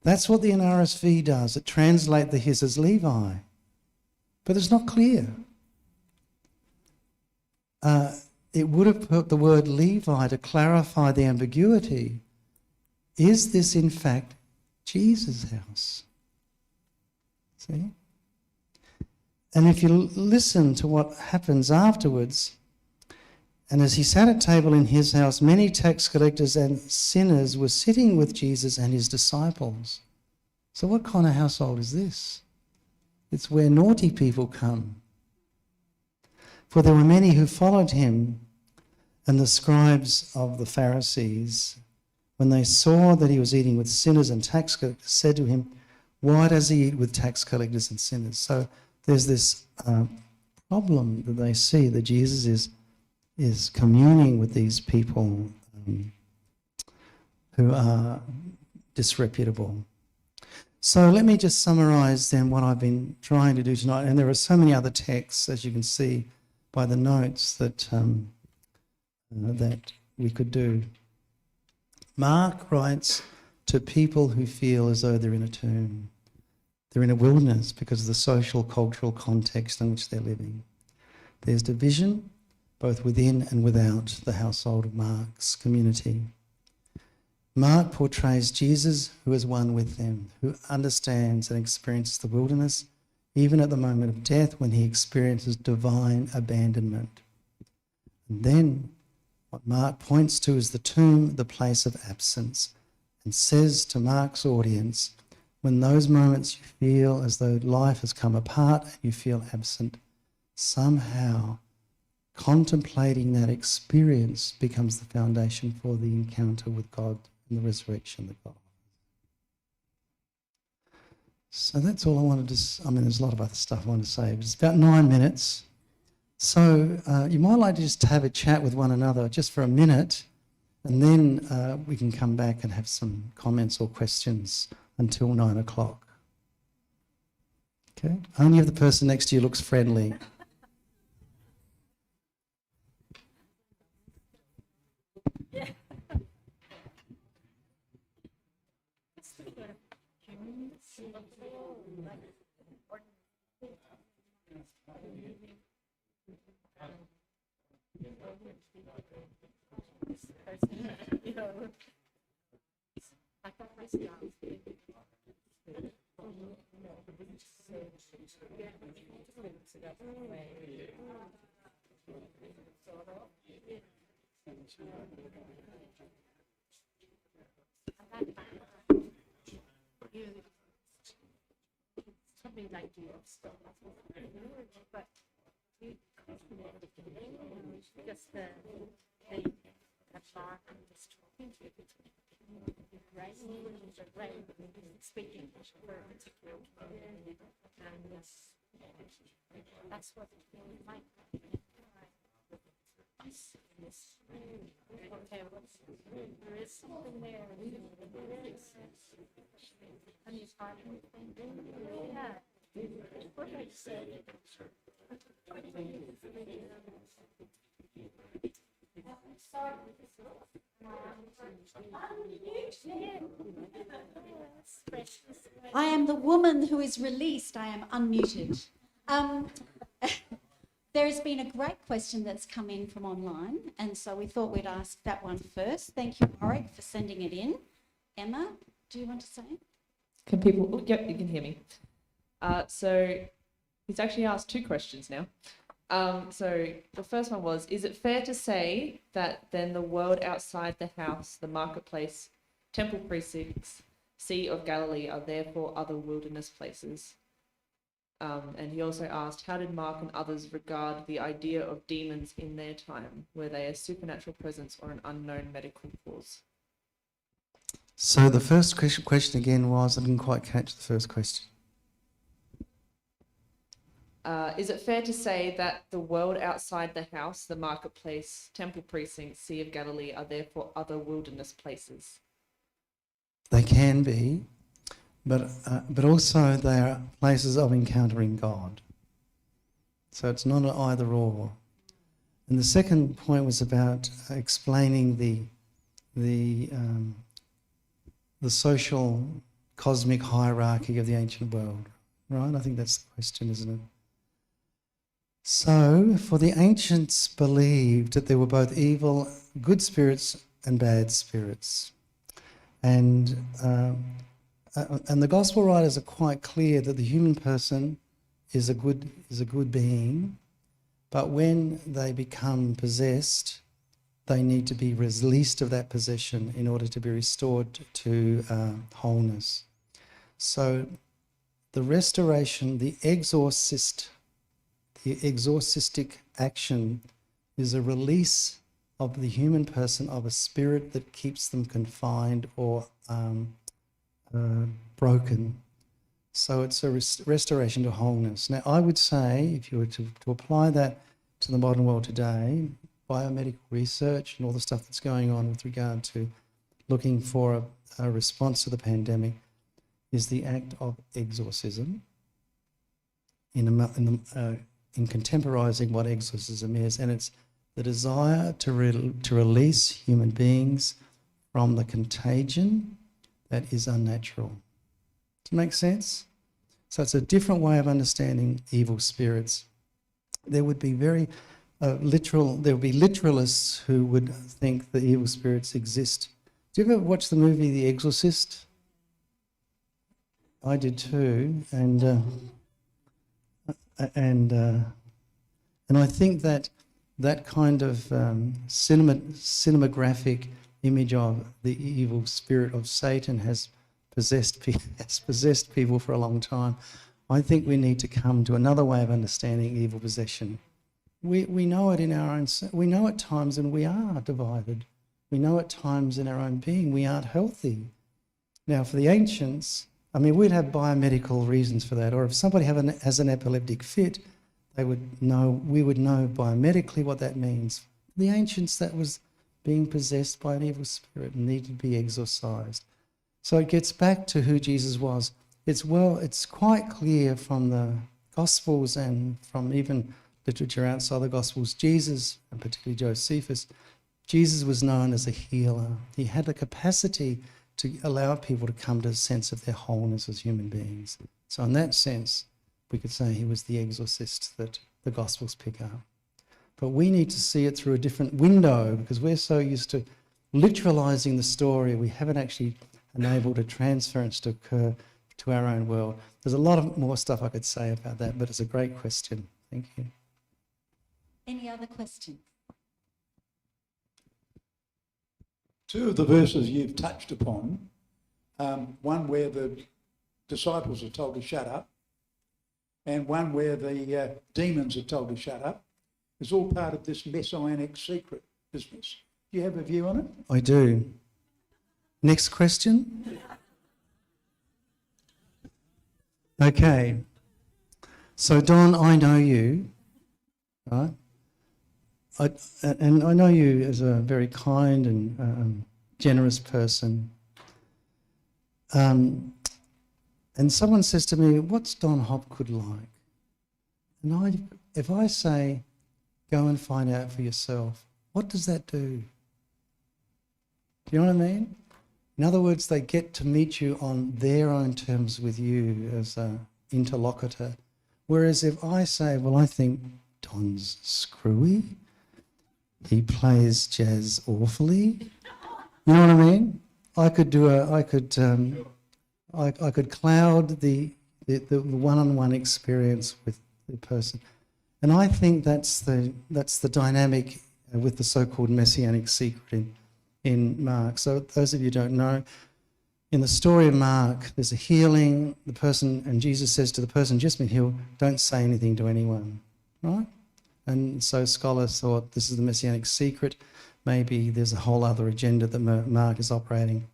That's what the NRSV does. It translates the his as Levi. But it's not clear. It would have put the word Levi to clarify the ambiguity. Is this in fact Jesus' house? See? And if you listen to what happens afterwards, and as he sat at table in his house, many tax collectors and sinners were sitting with Jesus and his disciples. So what kind of household is this? It's where naughty people come. For there were many who followed him, and the scribes of the Pharisees, when they saw that he was eating with sinners and tax collectors, said to him, "Why does he eat with tax collectors and sinners?" So there's this problem that they see, that Jesus is communing with these people who are disreputable. So let me just summarise then what I've been trying to do tonight. And there are so many other texts, as you can see by the notes, that that we could do. Mark writes to people who feel as though they're in a tomb. They're in a wilderness because of the social, cultural context in which they're living. There's division both within and without the household of Mark's community. Mark portrays Jesus who is one with them, who understands and experiences the wilderness, even at the moment of death when he experiences divine abandonment. And then what Mark points to is the tomb, the place of absence, and says to Mark's audience, when those moments you feel as though life has come apart and you feel absent, somehow contemplating that experience becomes the foundation for the encounter with God and the resurrection that God offers. So that's all I wanted to there's a lot of other stuff I want to say, but it's about 9 minutes. So you might like to just have a chat with one another just for a minute, and then we can come back and have some comments or questions until 9 o'clock. Okay? Only if the person next to you looks friendly. Something like you stuff, but just the bar and just talking to it, right? Speaking for a particular and yes, that's what it feels like. Okay, there is something there. There is. And you start yeah. What I said. I am the woman who is released. I am unmuted. There has been a great question that's come in from online, and so we thought we'd ask that one first. Thank you, Warwick, for sending it in. Emma, do you want to say? Can people... Oh, yep, you can hear me. So he's actually asked 2 questions now. So the first one was, is it fair to say that then the world outside the house, the marketplace, temple precincts, Sea of Galilee are therefore other wilderness places? And he also asked, how did Mark and others regard the idea of demons in their time? Were they a supernatural presence or an unknown medical cause? So the first question again was, I didn't quite catch the first question. Is it fair to say that the world outside the house, the marketplace, temple precincts, Sea of Galilee are therefore other wilderness places? They can be, but also they are places of encountering God. So it's not an either or. And the second point was about explaining the social cosmic hierarchy of the ancient world, right? I think that's the question, isn't it? So, for the ancients believed that there were both evil, good spirits and bad spirits. And the gospel writers are quite clear that the human person is a good being, but when they become possessed, they need to be released of that possession in order to be restored to wholeness. So the restoration, the exorcistic action is a release of the human person of a spirit that keeps them confined or broken. So it's a restoration to wholeness. Now, I would say, if you were to apply that to the modern world today, biomedical research and all the stuff that's going on with regard to looking for a response to the pandemic, is the act of exorcism in contemporizing what exorcism is, and it's the desire to release human beings from the contagion that is unnatural. Does it make sense? So it's a different way of understanding evil spirits. There would be there would be literalists who would think the evil spirits exist. Do you ever watch the movie The Exorcist? I did too, and I think that kind of cinematographic image of the evil spirit of Satan has possessed people for a long time. I think we need to come to another way of understanding evil possession. We know it in our own. We know at times when we are divided. We know at times in our own being we aren't healthy. Now, for the ancients, I mean, we'd have biomedical reasons for that. Or if somebody has an epileptic fit, we would know biomedically what that means. The ancients, that was being possessed by an evil spirit and needed to be exorcised. So it gets back to who Jesus was. It's quite clear from the Gospels and from even literature outside the Gospels, Jesus, and particularly Josephus, Jesus was known as a healer. He had the capacity to allow people to come to a sense of their wholeness as human beings. So in that sense, we could say he was the exorcist that the Gospels pick up. But we need to see it through a different window because we're so used to literalising the story, we haven't actually enabled a transference to occur to our own world. There's a lot of more stuff I could say about that, but it's a great question. Thank you. Any other questions? Two of the verses you've touched upon, one where the disciples are told to shut up, and one where the demons are told to shut up, is all part of this messianic secret business. Do you have a view on it? I do. Next question. Okay. So Don, I know you, right? And I know you as a very kind and generous person. And someone says to me, what's Don Hopgood like? And if I say, go and find out for yourself, what does that do? Do you know what I mean? In other words, they get to meet you on their own terms with you as an interlocutor. Whereas if I say, well, I think Don's screwy, he plays jazz awfully. You know what I mean? I could cloud the one-on-one experience with the person, and I think that's the dynamic with the so-called messianic secret in Mark. So those of you who don't know, in the story of Mark, there's a healing. The person, and Jesus says to the person just been healed, "Don't say anything to anyone," right? And so scholars thought this is the messianic secret. Maybe there's a whole other agenda that Mark is operating.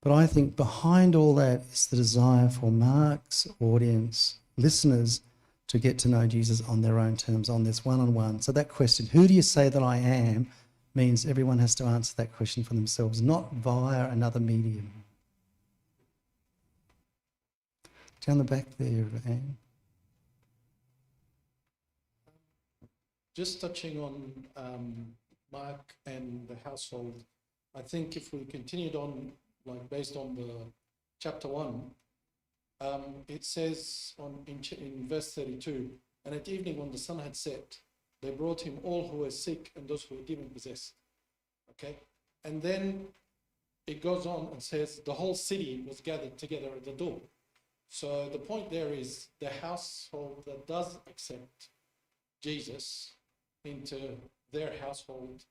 But I think behind all that is the desire for Mark's audience, listeners, to get to know Jesus on their own terms, on this one-on-one. So that question, who do you say that I am, means everyone has to answer that question for themselves, not via another medium. Down the back there, Anne. Just touching on Mark and the household, I think if we continued on, like based on the chapter 1, it says in verse 32, and at evening when the sun had set, they brought him all who were sick and those who were demon possessed. Okay, and then it goes on and says the whole city was gathered together at the door. So the point there is the household that does accept Jesus into their household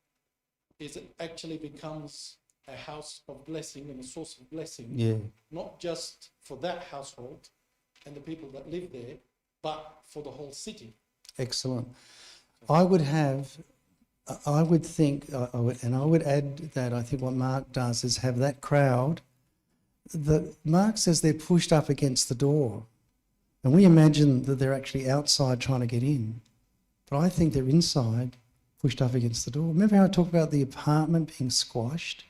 actually becomes a house of blessing and a source of blessing, not just for that household and the people that live there, but for the whole city. Excellent. I would think, and I would add that I think what Mark does is have that crowd. Mark says they're pushed up against the door, and we imagine that they're actually outside trying to get in, but I think they're inside, pushed up against the door. Remember how I talked about the apartment being squashed?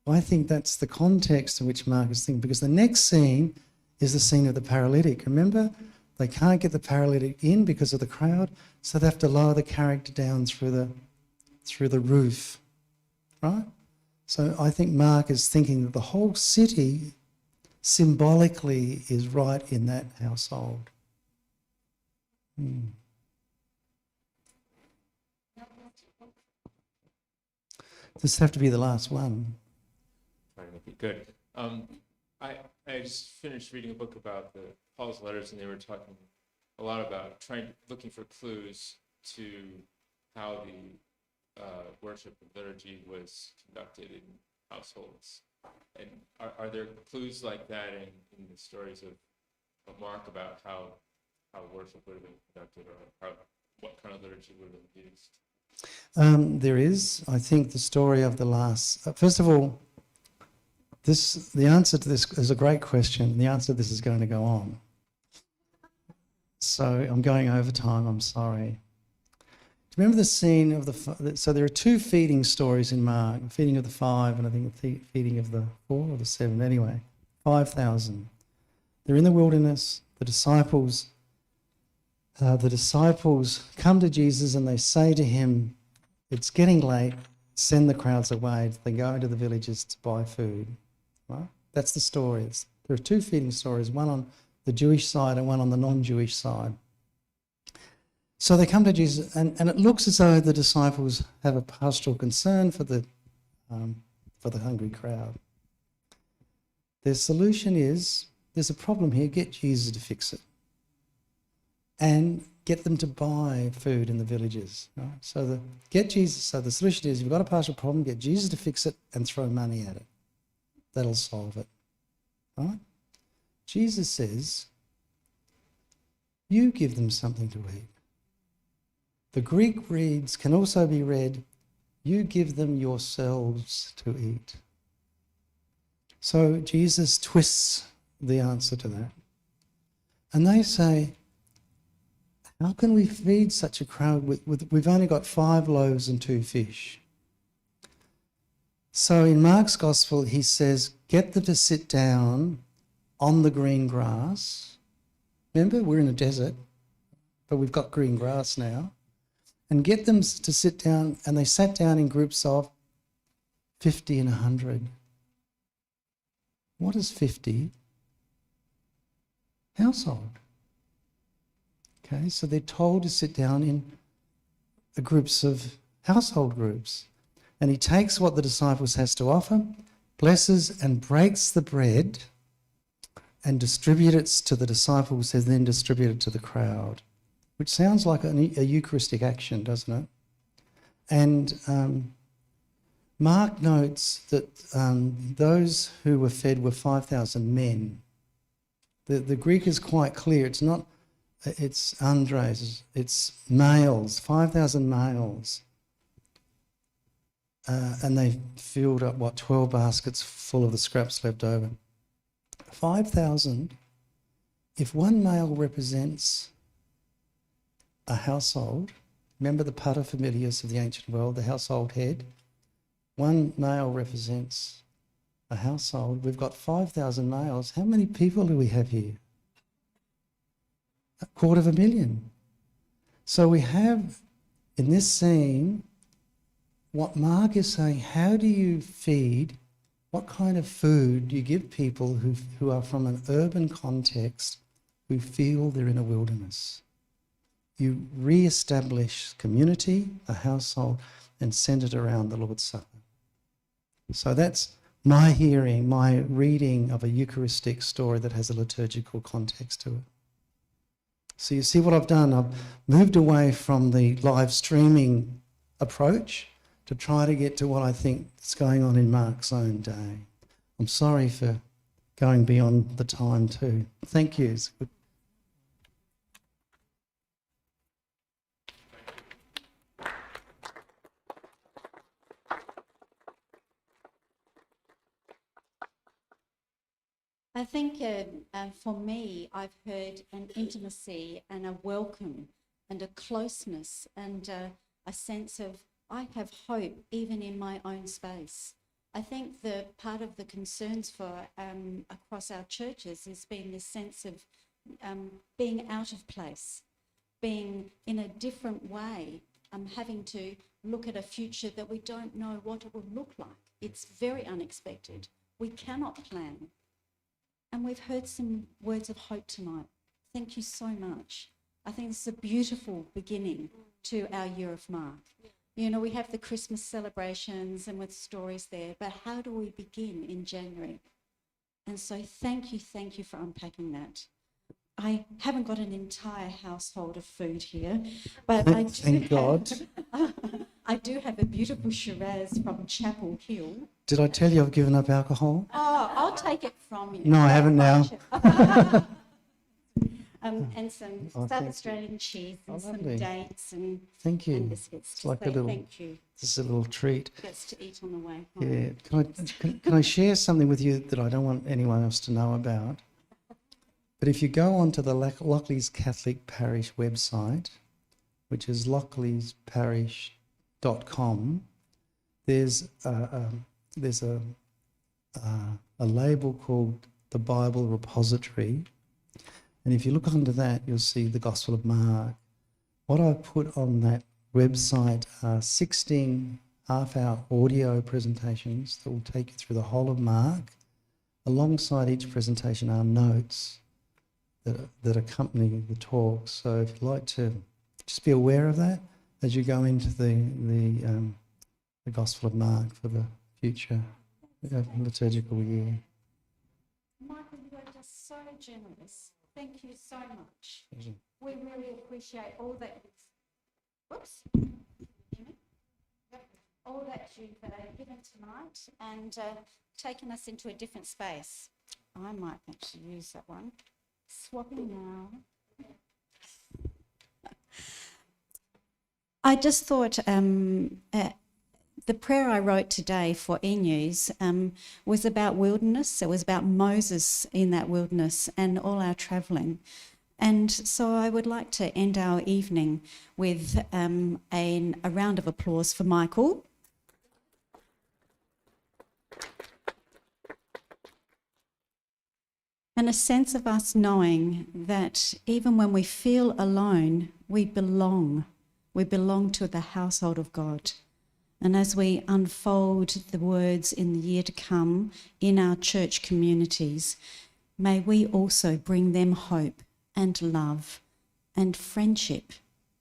I think that's the context in which Mark is thinking, because the next scene is the scene of the paralytic. Remember, they can't get the paralytic in because of the crowd, so they have to lower the character down through the roof, right? So I think Mark is thinking that the whole city symbolically is right in that household. This have to be the last one. Trying to make it good. I just finished reading a book about the Paul's letters, and they were talking a lot about looking for clues to how the worship and liturgy was conducted in households. And are there clues like that in the stories of Mark about how worship would have been conducted, or what kind of liturgy would have been used? There is. I think the story of the last... first of all, the answer to this is a great question. The answer to this is going to go on. So I'm going over time, I'm sorry. Do you remember the scene of the... So there are two feeding stories in Mark, the feeding of the 5 and I think the feeding of the 4 or the 7, anyway, 5,000. They're in the wilderness, the disciples come to Jesus and they say to him, it's getting late, send the crowds away. They go into the villages to buy food. Right? That's the story. There are two feeding stories, one on the Jewish side and one on the non-Jewish side. So they come to Jesus and it looks as though the disciples have a pastoral concern for the hungry crowd. Their solution is, there's a problem here, get Jesus to fix it. And get them to buy food in the villages. Right? So the solution is, you've got a pastoral problem, get Jesus to fix it and throw money at it. That'll solve it. Right? Jesus says, you give them something to eat. The Greek reads, can also be read, you give them yourselves to eat. So Jesus twists the answer to that. And they say, how can we feed such a crowd we've only got 5 loaves and 2 fish? So in Mark's Gospel, he says, get them to sit down on the green grass. Remember, we're in a desert, but we've got green grass now. And get them to sit down, and they sat down in groups of 50 and 100. What is 50? Household. Okay, so they're told to sit down in the groups of household groups. And he takes what the disciples has to offer, blesses and breaks the bread and distributes it to the disciples who then distribute it to the crowd, which sounds like a Eucharistic action, doesn't it? And Mark notes that those who were fed were 5,000 men. The Greek is quite clear. It's Andres, it's males, 5,000 males. And they filled up, 12 baskets full of the scraps left over. 5,000, if one male represents a household, remember the paterfamilias of the ancient world, the household head, one male represents a household. We've got 5,000 males. How many people do we have here? 250,000. So we have in this scene what Mark is saying, how do you feed, what kind of food do you give people who are from an urban context who feel they're in a wilderness? You re-establish community, a household, and centre it around the Lord's Supper. So that's my hearing, my reading of a Eucharistic story that has a liturgical context to it. So you see what I've done? I've moved away from the live streaming approach to try to get to what I think is going on in Mark's own day. I'm sorry for going beyond the time too. Thank you. It's good. I think for me, I've heard an intimacy and a welcome and a closeness and a sense of, I have hope even in my own space. I think the part of the concerns for across our churches has been this sense of being out of place, being in a different way, having to look at a future that we don't know what it will look like It's very unexpected. We cannot plan. And we've heard some words of hope tonight. Thank you so much. I think this is a beautiful beginning to our year of Mark. You know, we have the Christmas celebrations and with stories there, but how do we begin in January? And so thank you for unpacking that. I haven't got an entire household of food here, but I do Thank God. I do have a beautiful Shiraz from Chapel Hill. Did I tell you I've given up alcohol? Oh, I'll take it from you. No, I haven't now. And some Oh, South thank you. Australian cheese and Oh, some lovely. dates and Thank you. biscuits. It's like a So little, thank you. this is a little treat. Gets to eat on the way home. Yeah. Can I share something with you that I don't want anyone else to know about? But if you go onto the Lockleys Catholic Parish website, which is lockleys.parish.com, there's a label called the Bible Repository. And if you look under that, you'll see the Gospel of Mark. What I've put on that website are 16 half-hour audio presentations that will take you through the whole of Mark. Alongside each presentation are notes that accompany the talk. So if you'd like to just be aware of that as you go into the Gospel of Mark for the future liturgical year. Michael, you are just so generous. Thank you so much. We really appreciate all that you've given tonight and taken us into a different space. I might actually use that one. Swapping now. I just thought the prayer I wrote today for e-news was about wilderness. It was about Moses in that wilderness and all our travelling. And so I would like to end our evening with a round of applause for Michael. And a sense of us knowing that even when we feel alone, we belong. We belong to the household of God. And as we unfold the words in the year to come in our church communities, may we also bring them hope and love and friendship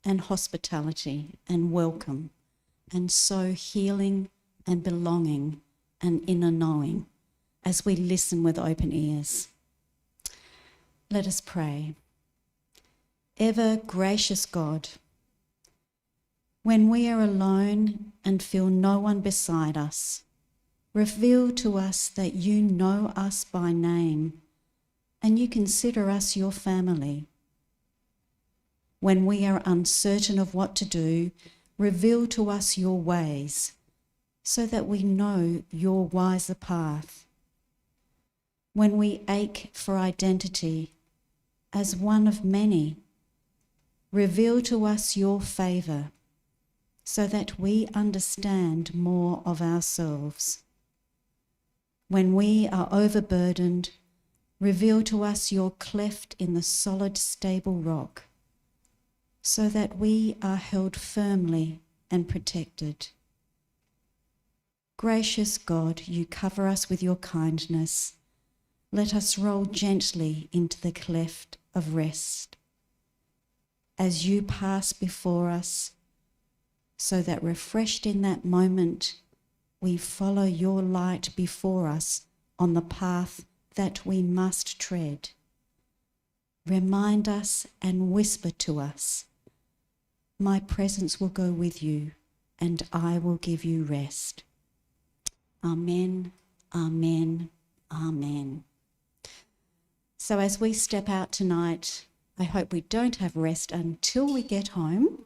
and hospitality and welcome, and so healing and belonging and inner knowing as we listen with open ears. Let us pray. Ever gracious God, when we are alone and feel no one beside us, reveal to us that you know us by name and you consider us your family. When we are uncertain of what to do, reveal to us your ways so that we know your wiser path. When we ache for identity as one of many, reveal to us your favour so that we understand more of ourselves. When we are overburdened, reveal to us your cleft in the solid, stable rock, so that we are held firmly and protected. Gracious God, you cover us with your kindness. Let us roll gently into the cleft of rest. As you pass before us, so that refreshed in that moment, we follow your light before us on the path that we must tread. Remind us and whisper to us, my presence will go with you and I will give you rest. Amen, amen, amen. So as we step out tonight, I hope we don't have rest until we get home.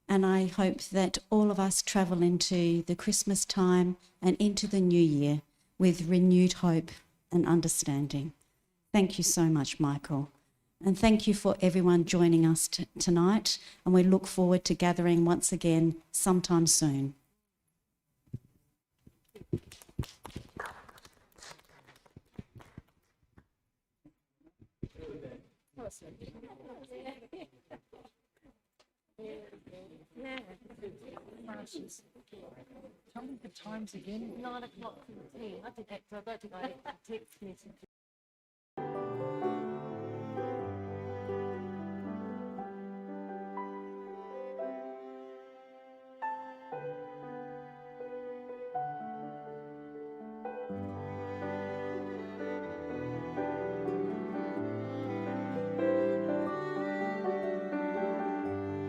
And I hope that all of us travel into the Christmas time and into the new year with renewed hope and understanding. Thank you so much, Michael. And thank you for everyone joining us tonight. And we look forward to gathering once again sometime soon. Yeah. Tell me the times again. 9 o'clock 15. I did that, so I don't think I had the text message.